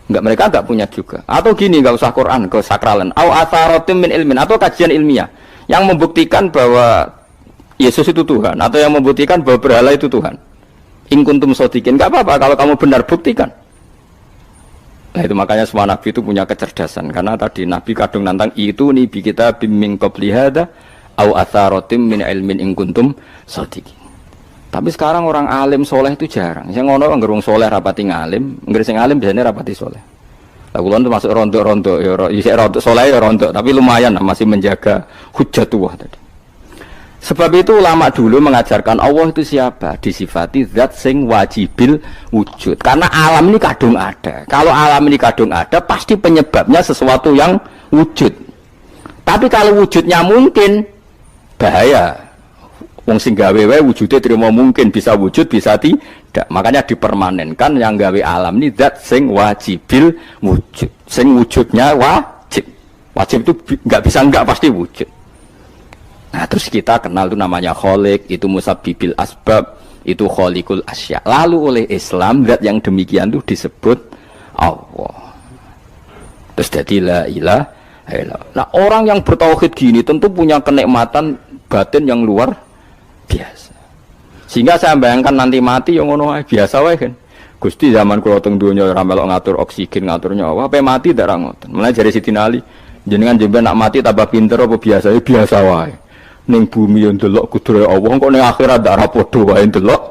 Nggak, mereka nggak punya juga. Atau gini, nggak usah Quran, ke sakralan. Au atharatim min ilmin, atau kajian ilmiah yang membuktikan bahwa Yesus itu Tuhan, atau yang membuktikan bahwa berhala itu Tuhan. In kuntum shodiqin, nggak apa-apa. Kalau kamu benar buktikan. Nah itu makanya semua nabi itu punya kecerdasan. Karena tadi nabi kadung nantang itu nih kita bimbing qobliyada. Au atharatim min ilmin in kuntum shodiqin. Tapi sekarang orang alim soleh itu jarang. Sing ngono ngerung soleh rapati ngalim, nggere sing alim biasanya rapati soleh. Lah kula termasuk rontok-rontok ya isih rontok soleh ya rontok, tapi lumayan masih menjaga hujjatullah tadi. Sebab itu ulama dulu mengajarkan Allah itu siapa? Disifati zat sing wajibil wujud. Karena alam ini kadung ada. Kalau alam ini kadung ada, pasti penyebabnya sesuatu yang wujud. Tapi kalau wujudnya mungkin, bahaya. Wong sing gawe wae wujude terima mungkin bisa wujud bisa tidak. Makanya dipermanenkan yang gawe alam ini zat sing wajibil wujud. Sing wujudnya wajib. Wajib itu enggak bisa enggak pasti wujud. Nah, terus kita kenal itu namanya khaliq, itu musabbibil asbab, itu khaliqul asya. Lalu oleh Islam zat yang demikian itu disebut Allah. Terus jadi la ilaha illallah. Nah, orang yang bertauhid gini tentu punya kenikmatan batin yang luar biasa. Sehingga saya bayangkan nanti mati yang ngono biasa wae kan. Gusti zaman kula teng donya ora melok ngatur oksigen, ngatur nyawa, ape mati ndak ra ngoten. Mulane jare Siti Ali, jenengan jemben nak mati tambah pinter apa biasa? Ya biasa wae. Ning bumi yo ndelok kudrohe Allah, kok ning akhirat ndak ra padha wae ndelok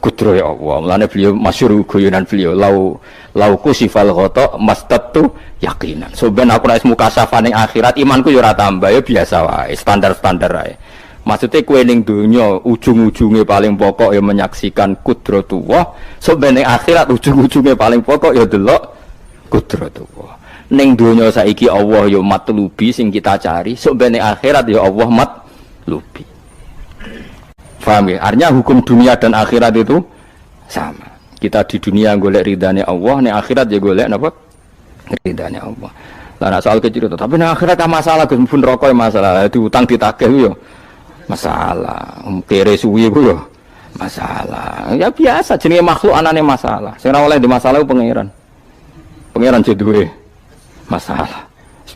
kudrohe Allah. Mulane beliau masyhur guyonan beliau, lauku sifal ghata mastatu yakinan. So ben aku nek mukasafah ning akhirat imanku yo ora tambah, ya biasa wae, standar-standar wae. Maksudnya kue ning dunya ujung-ujungnya paling pokok ya menyaksikan kudratullah. Sebenarnya akhirat ujung-ujungnya paling pokok ya delok kudratullah. Ning dunya saiki Allah ya matlubi sing kita cari. Sebenarnya akhirat ya Allah matlubi. Paham ya? Artinya hukum dunia dan akhirat itu sama. Kita di dunia golek ridane Allah, ning akhirat ya golek napa? Ridane Allah. Lah nek soal kecil tapi ning akhirat masalah Gus pun rokok masalah, diutang ditagih yo masalah, kere suwi ku yo masalah. Ya biasa jenenge makhluk anane masalah. Sing ora oleh di masalah ku pangeran. Pangeran duwe masalah.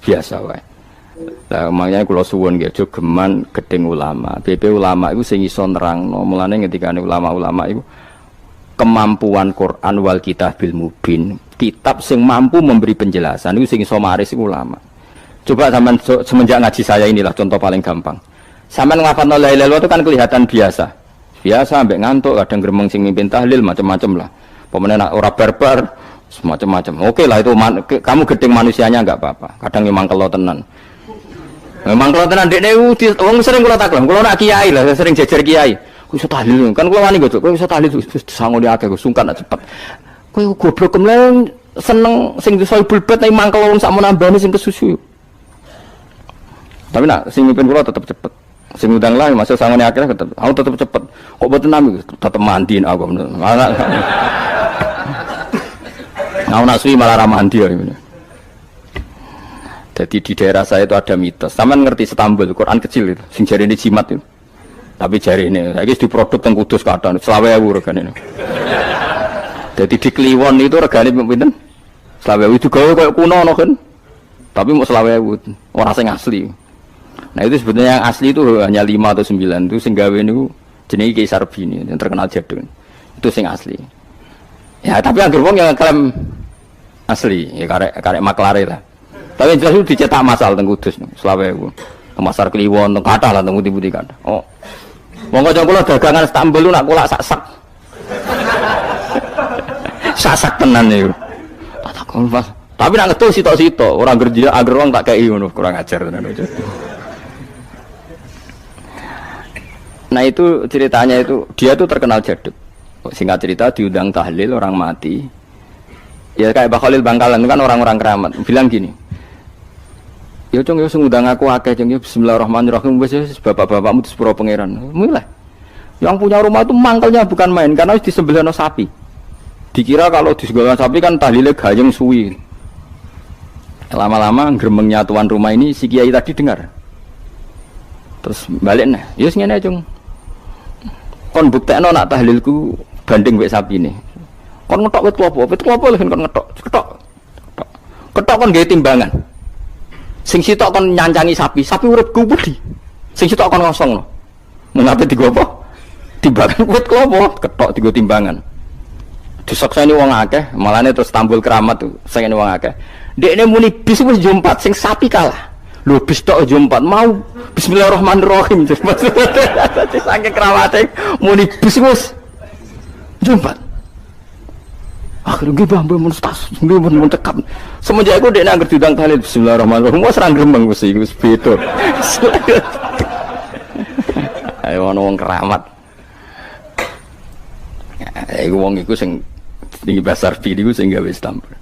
Biasa wae. Lah makanya kula suwun nggih aja geman gedeng ulama. BP ulama iku sing iso nerangno. Mulane ngendikane ulama-ulama iku kemampuan Quran wal kitabil mubin, kitab sing mampu memberi penjelasan iku sing iso maris iku ulama. Coba zaman semenjak ngaji saya inilah contoh paling gampang. Sampai ngelafadzno la ilaha illallah itu kan kelihatan biasa. Biasa ambek ngantuk, kadang gremeng sing mimpin tahlil macam-macam lah. Pemene nak ora barbar semacam-macam. Oke lah itu kamu gedeng manusianya enggak apa-apa. Kadang memang kelo tenan. Memang kelo tenan dekne wong sering kula taklam. Kula nak kiai lah, sering jejer kiai. Ku iso tahlil kan kula wani kok. Ku iso tahlil sangone akeh sungkan nak cepet. Kowe goblok kemlen seneng sing iso bulbet nek mangkel wong sak menambani sing kesusu. Tapi nak sing mimpin kula tetep cepet. Sing udang lah masuk sangone akhirnya tetep cepet. Kok boten nami tetep mandiin aku. Aku nak suwi malah ra mandi ya. Jadi di daerah saya itu ada mitos. Sampeyan ngerti Istanbul, Quran kecil itu, sing jarine jimat itu. Tapi jarine saiki diproduk teng Kudus kathah 20.000 regane. Jadi di Kliwon itu regane pinten? Selawewu itu gawe kayak kuno no kan. Tapi mau selawewu orang sing asli. Nah itu sebetulnya yang asli itu hanya 5 atau 9 itu sing gawe niku jenenge Ki Sarbini yang terkenal jadul. Itu sing asli. Ya tapi anggere wong yang klaim asli ya karek maklare lah. Tapi jelas itu dicetak masal teng Kudus selawewu. Pasar Kliwon teng kathah lah teng pundi-pundi kathah. Oh. Wong kanca kula dagangan Istanbul nak kulak sak-sak. Sak-sak tenan niku. Tak takon Mas. Tapi nak ngetul sitok-sitok, orang kerja agar wong tak kei ngono, kurang ajar tenan aja. Nah itu ceritanya itu dia tuh terkenal jaduk. Singkat cerita diundang tahlil orang mati. Ya kayak Pak Khalil Bangkalan itu kan orang-orang keramat. Bilang gini. Ya cung ya ngundang aku akeh cung ya bismillahirrahmanirrahim wis bapak-bapakmu di sepuro pangeran. Mulai. Yang punya rumah itu mangkelnya bukan main karena di disembelihno sapi. Dikira kalau disembelihno sapi kan tahlile gayeng suwi. Lama-lama gremengnya tuan rumah ini si kiai tadi dengar. Terus balik nah, ya ngene cung. Kon buktekno nak tahlilku banding wek sapi ini. Kon ngetok wit klopo lho kon ngetok. Ketok kon gawe timbangan. Sing sitok kon nyancangi sapi urip ku wedi. Sing sitok kon ngosongno. Mengape digo apa? Timbangan wit klopo, ketok digo timbangan. Disakseni wong akeh, malane terus tampil keramat tuh, saking wong akeh. Dekne muni bis wis jumpat sing sapi kalah. Lho bis tok jumpat mau bismillahirrahmanirrahim. Saking kerawate muni bis wis jumpat. Akhirnya gue bambang mustas, gue mun cekap. Semenjak aku dekne anggere diundang tahlil bismillahirrahmanirrahim wis ra gremeng wis iki wis beda. Ayo ono wong keramat. Iku wong iku sing tinggi besar video sing gawe Istanbul.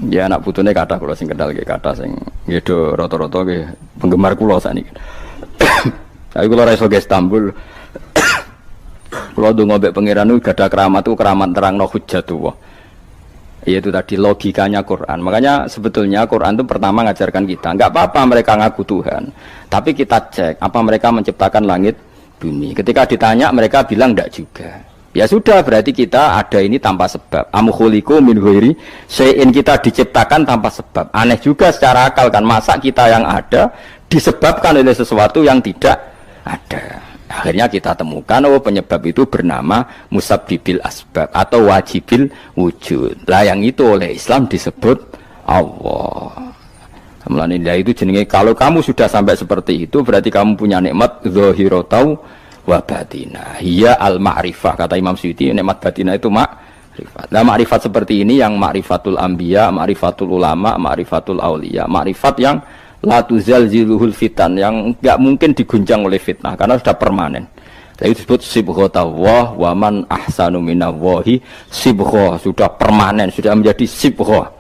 Ya anak putune kathah kula sing kenal nggih kathah sing nggih do rata-rata nggih penggemar kula sakniki. Tapi kula ra iso ke Istanbul. Kula ndonga mbek pangeran niku gadah keramat itu keramat terangno hujjatullah. Yaitu tadi logikanya Quran. Makanya sebetulnya Quran itu pertama ngajarkan kita, enggak apa-apa mereka ngaku Tuhan, tapi kita cek apa mereka menciptakan langit bumi. Ketika ditanya mereka bilang enggak juga. Ya sudah, berarti kita ada ini tanpa sebab. Am khuliqu min ghairi syai'in, kita diciptakan tanpa sebab. Aneh juga secara akal kan, masa kita yang ada disebabkan oleh sesuatu yang tidak ada. Akhirnya kita temukan penyebab itu bernama musabbibil asbab atau wajibil wujud. Lah yang itu oleh Islam disebut Allah. Mulane itu jenenge, kalau kamu sudah sampai seperti itu berarti kamu punya nikmat zahiratan wa batinah. Hiya al-ma'rifah, kata Imam Suyuti, nikmat batinah itu ma'rifat. Nah, ma'rifat seperti ini yang ma'rifatul anbiya, ma'rifatul ulama, ma'rifatul auliya, ma'rifat yang la tuzalziluhul fitan, yang enggak mungkin diguncang oleh fitnah karena sudah permanen. Jadi disebut sibghatullah wa man ahsanu minallahi sibghah, sudah permanen, sudah menjadi sibghah.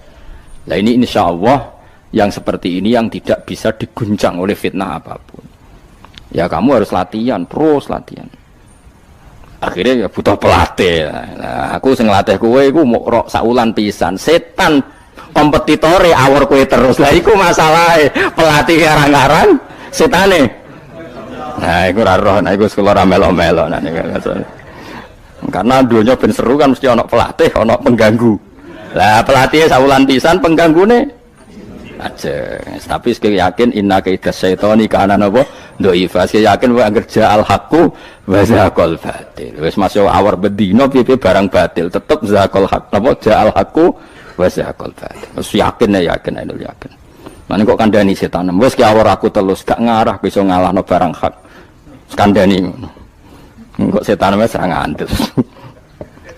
Nah, ini insyaallah yang seperti ini yang tidak bisa diguncang oleh fitnah apapun. Ya kamu harus latihan, terus latihan. Akhirnya ya butuh pelatih. Nah, aku sing latih kowe iku mok rok saulan pisan. Setan kompetitore awor kowe terus. Lah iku masalahe. Pelatih arang-arang setane. Nah, iku ora roh, nah iku sekolah ra melo-melo nah niku. Karena dunya ben seru kan mesti ana pelatih, ana pengganggu. Lah pelatih saulan pisan penggangune aja. Tapi sekali yakin inna kaidas syaitani kana napa dhaifa. Sekali yakin wae kerja al haqqu wa zaqal batil. Wis masuk awar bedino piye barang batil tetep zaqal haqq napa ja al haqqu wa zaqal batil. Wis yakin ya yakin ainul yakin. Mane kok kandhani setan. Wis ki awar aku telus gak ngarah bisa ngalahno barang hak. Kandhani ngono. Kok setan wis ra ngantus.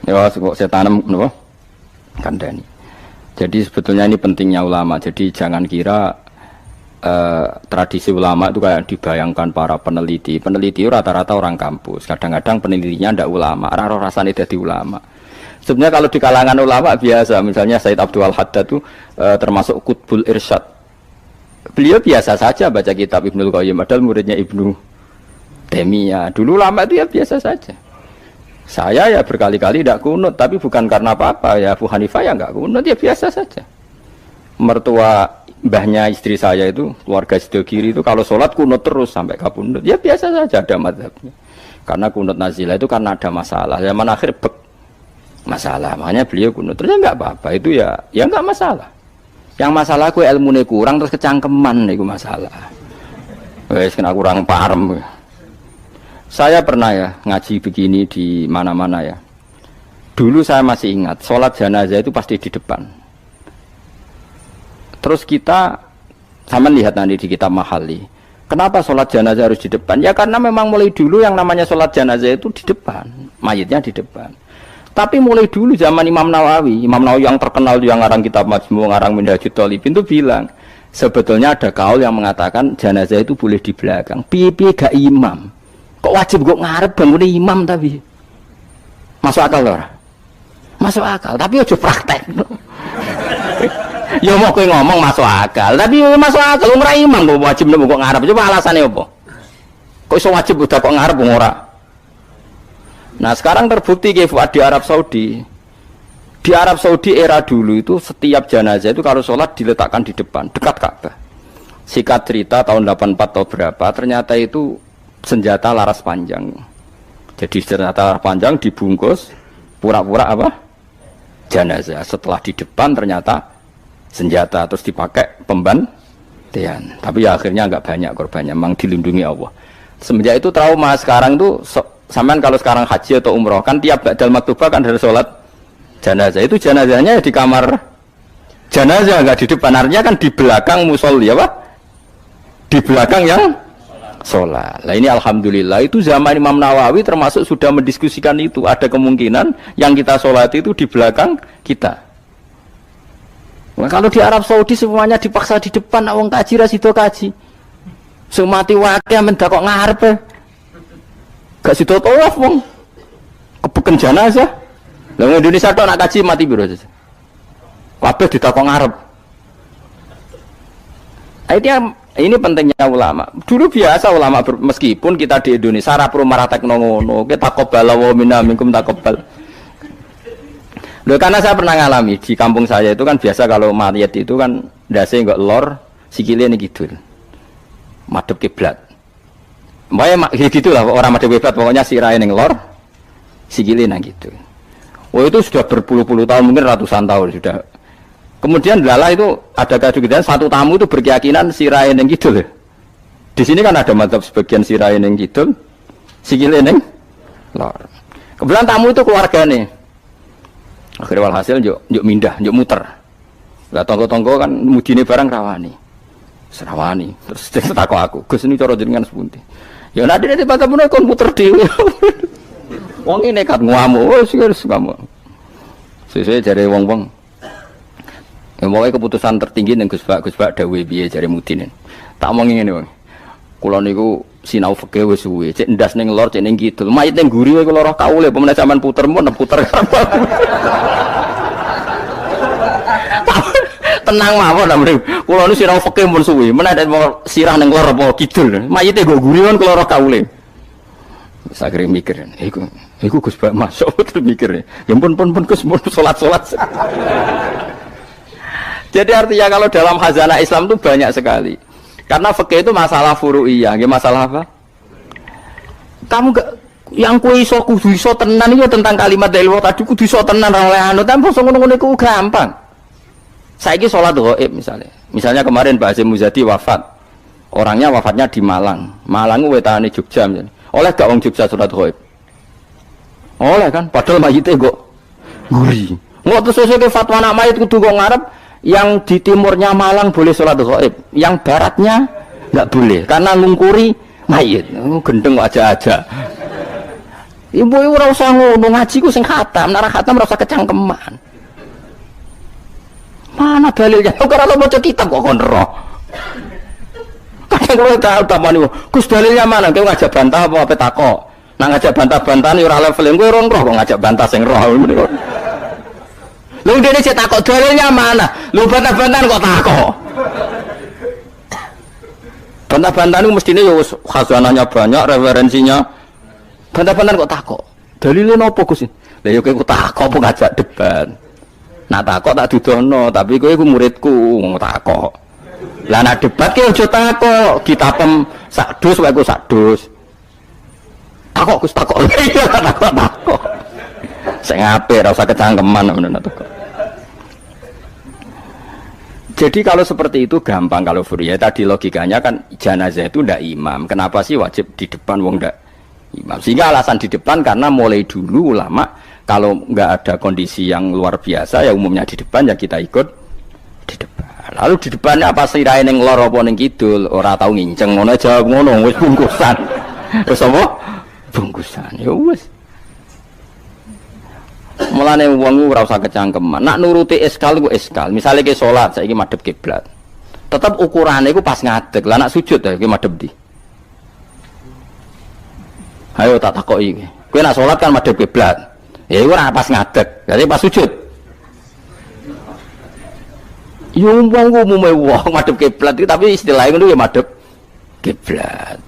Ya kok setan napa kandhani. Jadi sebetulnya ini pentingnya ulama. Jadi jangan kira tradisi ulama itu kayak dibayangkan para peneliti. Peneliti rata-rata orang kampus. Kadang-kadang penelitinya tidak ulama. Rara rasanya jadi ulama. Sebenarnya kalau di kalangan ulama biasa. Misalnya Said Abdul Haddad itu termasuk Qutbul Irsyad. Beliau biasa saja baca kitab Ibnul Qayyim. Padahal muridnya Ibnu Taimiyah. Dulu ulama itu ya biasa saja. Saya ya berkali-kali tidak kunut, tapi bukan karena apa-apa. Ya Abu Hanifah ya nggak kunut, ya biasa saja. Mertua mbahnya istri saya itu, keluarga Sidogiri itu kalau sholat kunut terus sampai kabundut. Ya biasa saja ada madhabnya. Karena kunut nazilah itu karena ada masalah. Zaman akhir masalah. Makanya beliau kunut. Terus enggak apa-apa, itu ya enggak masalah. Yang masalah aku ilmune kurang terus kecangkeman niku masalah. Wes kena kurang paham. Saya pernah ya ngaji begini di mana-mana ya. Dulu saya masih ingat, sholat jenazah itu pasti di depan. Terus kita, sama lihat nanti di kitab Mahali, kenapa sholat jenazah harus di depan? Ya karena memang mulai dulu yang namanya sholat jenazah itu di depan, mayitnya di depan. Tapi mulai dulu zaman Imam Nawawi yang terkenal yang ngarang kitab Majmu', ngarang Minhajul Thalibin itu bilang, sebetulnya ada kaul yang mengatakan jenazah itu boleh di belakang. Piye-piye gak imam. Kok wajib kok ngarep bangun imam tapi? Masuk akal loh. Masuk akal, tapi aja praktek. Ya mau kowe ngomong masuk akal, tapi masuk akal ora imam kok wajib nemu kok ngarep. Coba alasannya apa? Kok iso wajib udah kok ngarep ora? Nah, sekarang terbukti ke Fuad di Arab Saudi. Di Arab Saudi era dulu itu setiap jenazah itu kalau sholat diletakkan di depan, dekat Ka'bah. Sikat cerita tahun 84 atau berapa, ternyata itu senjata laras panjang. Jadi senjata laras panjang dibungkus pura-pura apa? Jenazah. Setelah di depan ternyata senjata, terus dipakai pembantian. Tapi ya akhirnya enggak banyak korbannya, memang dilindungi Allah. Semenjak itu trauma. Sekarang tuh sampean kalau sekarang haji atau umroh kan tiap ba'dal maktubah kan ada sholat jenazah. Itu jenazahnya di kamar jenazah, enggak di depan. Artinya kan di belakang musolli apa? Di belakang yang sholat. Nah ini alhamdulillah itu zaman Imam Nawawi termasuk sudah mendiskusikan itu. Ada kemungkinan yang kita sholat itu di belakang kita. Nah, kalau di Arab Saudi semuanya dipaksa di depan, wong kaji rasido kaji. Semati wakil mendak kok ngarep. Gak sido tawaf wong. Kebeken jenazah. Lah Indonesia tok nak kaji mati piro saja. Kabeh ditakok ngarep. Ini pentingnya ulama. Dulu biasa ulama meskipun kita di Indonesia ora perlu marah teknono, kita takobal wa minna minkum takobal. Loh, karena saya pernah ngalami di kampung saya itu kan biasa kalau mayat itu kan ndase enggak lor, sikile ini gitu. Madhep kiblat. Mbaya gitulah orang madhep kiblat pokoknya sirahe ning lor, sikile nang gitu. Oh itu sudah berpuluh-puluh tahun, mungkin ratusan tahun sudah. Kemudian lala itu ada kejadian satu tamu itu berkeyakinan sirahe ning kidul. Di sini kan ada mazhab sebagian sirahe ning kidul, sikile ning lor. Kebetulan tamu itu keluargane. Akhirnya walhasil yuk mindah, yuk muter. Lah tonggo-tonggo kan mudine barang rawani. Serawani. Terus takok aku, "Gus ini cara jenengan sepunti." Ya nanti bakamune kon muter dhewe. Wong ini nekat ngamuk, wis kamu. Sesuai jare wong-wong. Ya, pokoknya keputusan tertinggi yang Gus Bak dawuh piye jare Mudin. Tak omongi ngene wae. Kula niku sinau fikih wis suwe, cek ndas ning lor, cek ning kidul. Mayit ning guri wae kula roh kaule, pemene sampean puter mun puter. Tenang mawon ta mrene. Kula niku sinau fikih mun suwe, menawa sirah ning lor apa kidul. Mayite nggo guri kon kula roh kaule. Sakire mikir, iku Gus Bak masuk terus mikir. Ya pun Gus mun salat-salat. Jadi artinya kalau dalam khazanah Islam itu banyak sekali. Karena fikih itu masalah furu'iyah, masalah apa? Kamu gak yang kuwi iso kudu iso tenan iki tentang kalimat dalil tadi kudu iso tenan ra oleh anu, tapi ngono-ngono iku gampang. Saiki salat ghaib misalnya. Misalnya kemarin Mbak Hasyim Muzadi wafat. Orangnya wafatnya di Malang. Malang wetane Jogja misalnya. Oleh gak wong Jogja salat ghaib? Oleh kan, padahal mayite kok guri. Engko terus sesuk fatwa anak mayit kudu kok ngarep. Yang di timurnya Malang boleh sholat ghaib, yang baratnya nggak boleh karena ngungkuri mayit. Gendeng aja. Ibu ora usah ngono, ngaji ku sing khatam, nek khatam ora usah kecangkeman. Mana dalilnya? Kok ora maca kitab kok kon ero. Kadang kula tak tamani, Gus dalilnya mana? Kowe ngajak bantah apa takok? Nak ngajak bantah-bantahan ora level kowe ora roh kok ngajak bantah sing roh. Lu dene cek takok dalilnya mana? Lu bantah-bantahan kok takok. Bantah-bantahan itu mestinya ya khazanahnya banyak, referensinya. Bantah-bantahan kok takok. Dalilnya napa Gus? Lah ya kowe takok apa ngajak debat. Nak takok tak dudono, tapi kowe iku muridku ngomong takok. Lah nak debat ki aja takok, kitapem sak dus wae ku sak dus. Takok Gus takok. Iya takok. Sing apik ora usah kecangkeman ngono to. Jadi kalau seperti itu gampang kalau Furya tadi logikanya kan jenazah itu ndak imam. Kenapa sih wajib di depan wong ndak imam? Sehingga alasan di depan karena mulai dulu ulama kalau nggak ada kondisi yang luar biasa ya umumnya di depan ya kita ikut di depan. Lalu di depannya apa sirahe ning lor apa ning kidul ora tau nginceng ngono jawab ngono wis bungkusan. Wis apa? Bungkusan. Ya wis. Mulane wong ora usah kecangkeman. Nak nuruti eskal ku eskal. Misale ke salat saiki madhep kiblat. Tetep ukurane iku pas ngadeg. Lah nak sujud ya ki madhep ndi? Ayo tak takoki iki. Kowe nak salat kan madhep kiblat. Ya iku ora pas ngadeg. Jadi pas sujud. Yo wong umume wong madhep kiblat tapi istilahnya ngono ya madhep kiblat.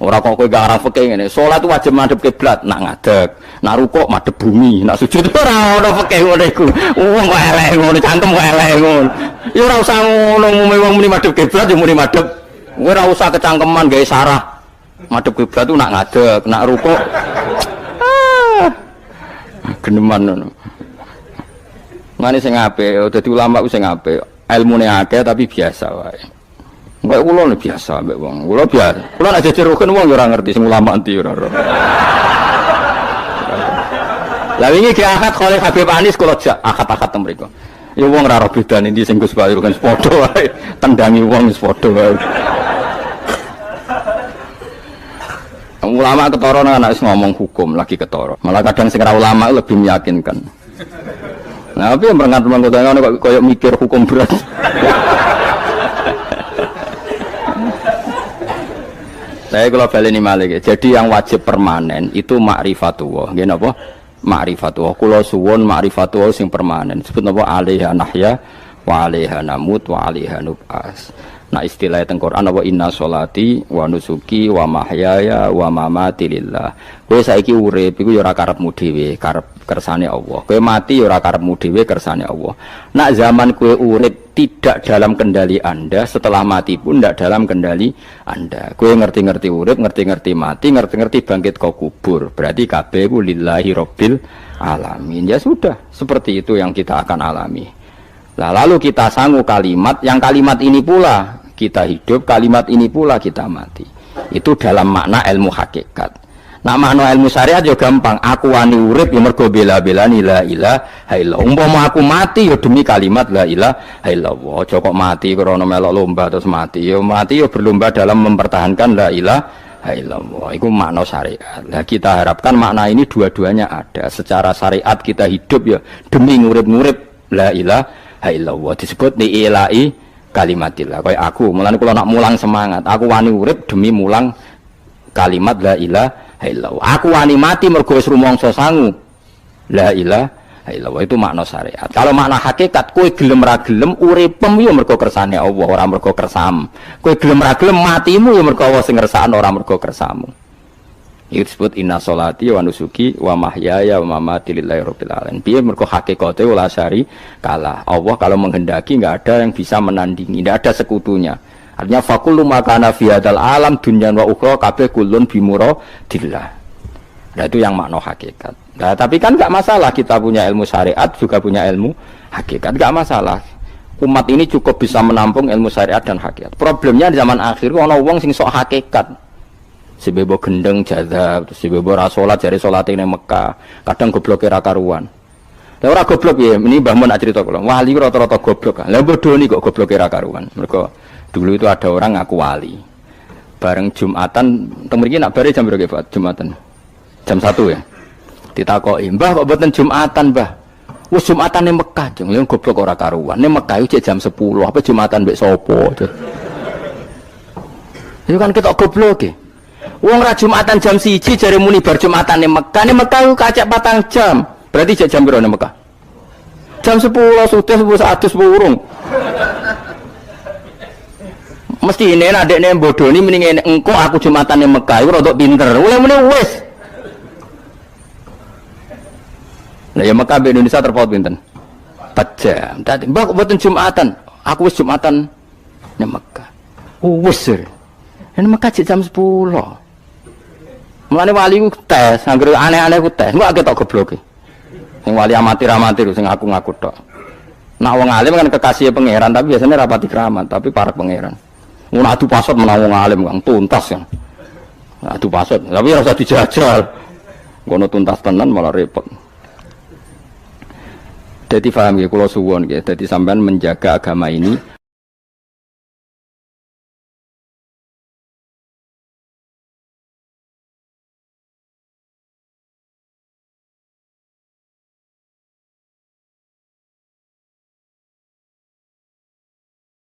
Ora kok kowe gak arah fikih ngene. Salat wajib madhep kiblat, nak ngadeg, nak rukuk madhep bumi, nak sujud ora ono fikih ngono iku. Wong kok elek ngono, cangkem kok elek ngono. Ya ora usah ngono umume wong muni madhep kiblat ya muni madhep. Kowe ora usah kecangkeman gawe sarah. Madhep kiblat tu nak ngadeg, nak rukuk. Geneman ngono. Ngene sing apik, dadi ulama ku sing apik. Ilmune akeh tapi biasa wae. Mbak kula biasa mbek wong. Kula biasa. Kula nek jejeroken wong ya ora ngerti sing ulama endi ora. Lah wingi ki akad Khalil Habib Anis kula jak akad-akad teng mriku. Ya wong ora ro bedane ndi sing Gus Bayu kan padha wae. Tendangi wong wis padha wae. Ulama ketara nang anak ngomong hukum lagi ketara. Malah kadang sing ora ulama lebih meyakinkan. Nah, tapi yang merengat mengkotangan kok koyo mikir hukum berat. Saya kalau baleni malih. Jadi yang wajib permanen itu ma'rifatullah. Nggih napa? Ma'rifatullah. Kula suwun ma'rifatullah sing permanen. Disebut napa? Alaiha nahya wa alaiha namut wa alaiha nub'as. Nah istilah teng Quran apa inna sholati wa nusuki wa mahyaya wa mamati lillah. Kowe saiki urip iku ya ora karepmu dhewe, karep kersane Allah. Kowe mati ya ora karepmu dhewe, kersane Allah. Nak zaman kowe urip tidak dalam kendali Anda, setelah mati pun tidak dalam kendali Anda. Kowe ngerti-ngerti urip, ngerti-ngerti mati, ngerti-ngerti bangkit kau kubur. Berarti kabeh ku lillahi rabbil alamin. Ya sudah, seperti itu yang kita akan alami. Nah, lalu kita sanggup kalimat, yang kalimat ini pula kita hidup, kalimat ini pula kita mati. Itu dalam makna ilmu hakikat. Nah makna ilmu syariat juga gampang. Aku wani urip ya mergo bela-belani la ilaha illallah. Umpama aku mati ya demi kalimat la ilaha illallah. Aja kok mati krana melok lomba terus mati. Ya mati ya berlomba dalam mempertahankan la ilaha illallah. Itu makna syariat. Nah kita harapkan makna ini dua-duanya ada. Secara syariat kita hidup ya demi ngurip-ngurip la ilaha illallah. Disebut diilai kalimatillah. Kayak aku, mulane kula nak mulang semangat. Aku wani urip demi mulang kalimat la ilaha illallah. Aku wani mati mergo wis rumangsa sangu. La ilaha illallah itu makna syariat. Kalau makna hakikat, kowe gelem ra gelem uripem ya mergo kersane Allah, ora mergo kersam. Kowe gelem ra gelem matimu ya mergo Allah sing ngersakno, ora mergo kersamu. Itu disebut inna sholati wa nusuki wa mahyaya wa mamati lillahi rabbil alamin. Piye mergo hakikate la syari kalah. Allah kalau menghendaki enggak ada yang bisa menandingi, enggak ada sekutunya. Artinya fakullu makana fi hadzal alam dunyan wa ukhra kabeh kullun bimuradillah. Nah itu yang makna hakikat. Nah, tapi kan enggak masalah kita punya ilmu syariat juga punya ilmu hakikat, enggak masalah. Umat ini cukup bisa menampung ilmu syariat dan hakikat. Problemnya di zaman akhir ana wong sing sok hakikat. Si bebo gendeng jadab, si bebo rasolat jari solatnya di Mekah, kadang goblok kira karuan. Lah ora goblok ya, ini Mbah Mun cerita kula. Wali rata-rata goblok. Lah bodoh nih kok goblok kira karuan. Mereka dulu itu ada orang ngaku wali. Bareng Jumatan, teng mriki nak bare jam berapa Pak? Jumatan. Jam 1 ya. Ditakoki, "Mbah kok mboten Jumatan, Mbah?" Wis Jumatan ning Mekah, jeng lha goblok ora karuan. Ning Mekah iki jam 10, apa Jumatan mbek sapa? Itu kan ketok goblok e. Wong ra Jumatan jam 1 jare muni bar Jumatan ning Mekah. Ning Mekah ku kacek 4 jam. Berarti jam piro ning Mekah? Jam 10 sudah 100 urung. Mesti ini adekne bodoni mending engko aku Jumatan ning Mekah iku rada pinter. Oleh-oleh wis. Lah ya Mekah be Indonesia terpaut pinten? 4 jam. Dadi mbak mboten Jumatan. Aku wis Jumatan ning Mekah. Wis. Ning Mekah jam 10. Mulane wali ku tes, anggere aneh-aneh ku tes. Kok ketok gobloke. Sing wali amatir sing ngaku-ngaku tok. Nak wong alim kan kekasih pangeran, tapi biasanya rapati keramat, tapi para pangeran. Ngono adu pasot menawa wong alim Kang tuntas kan. Adu pasot, tapi ora usah dijajal. Ngono tuntas tenan malah repot. Jadi paham ya kula suwun nggih, dadi sampean menjaga agama ini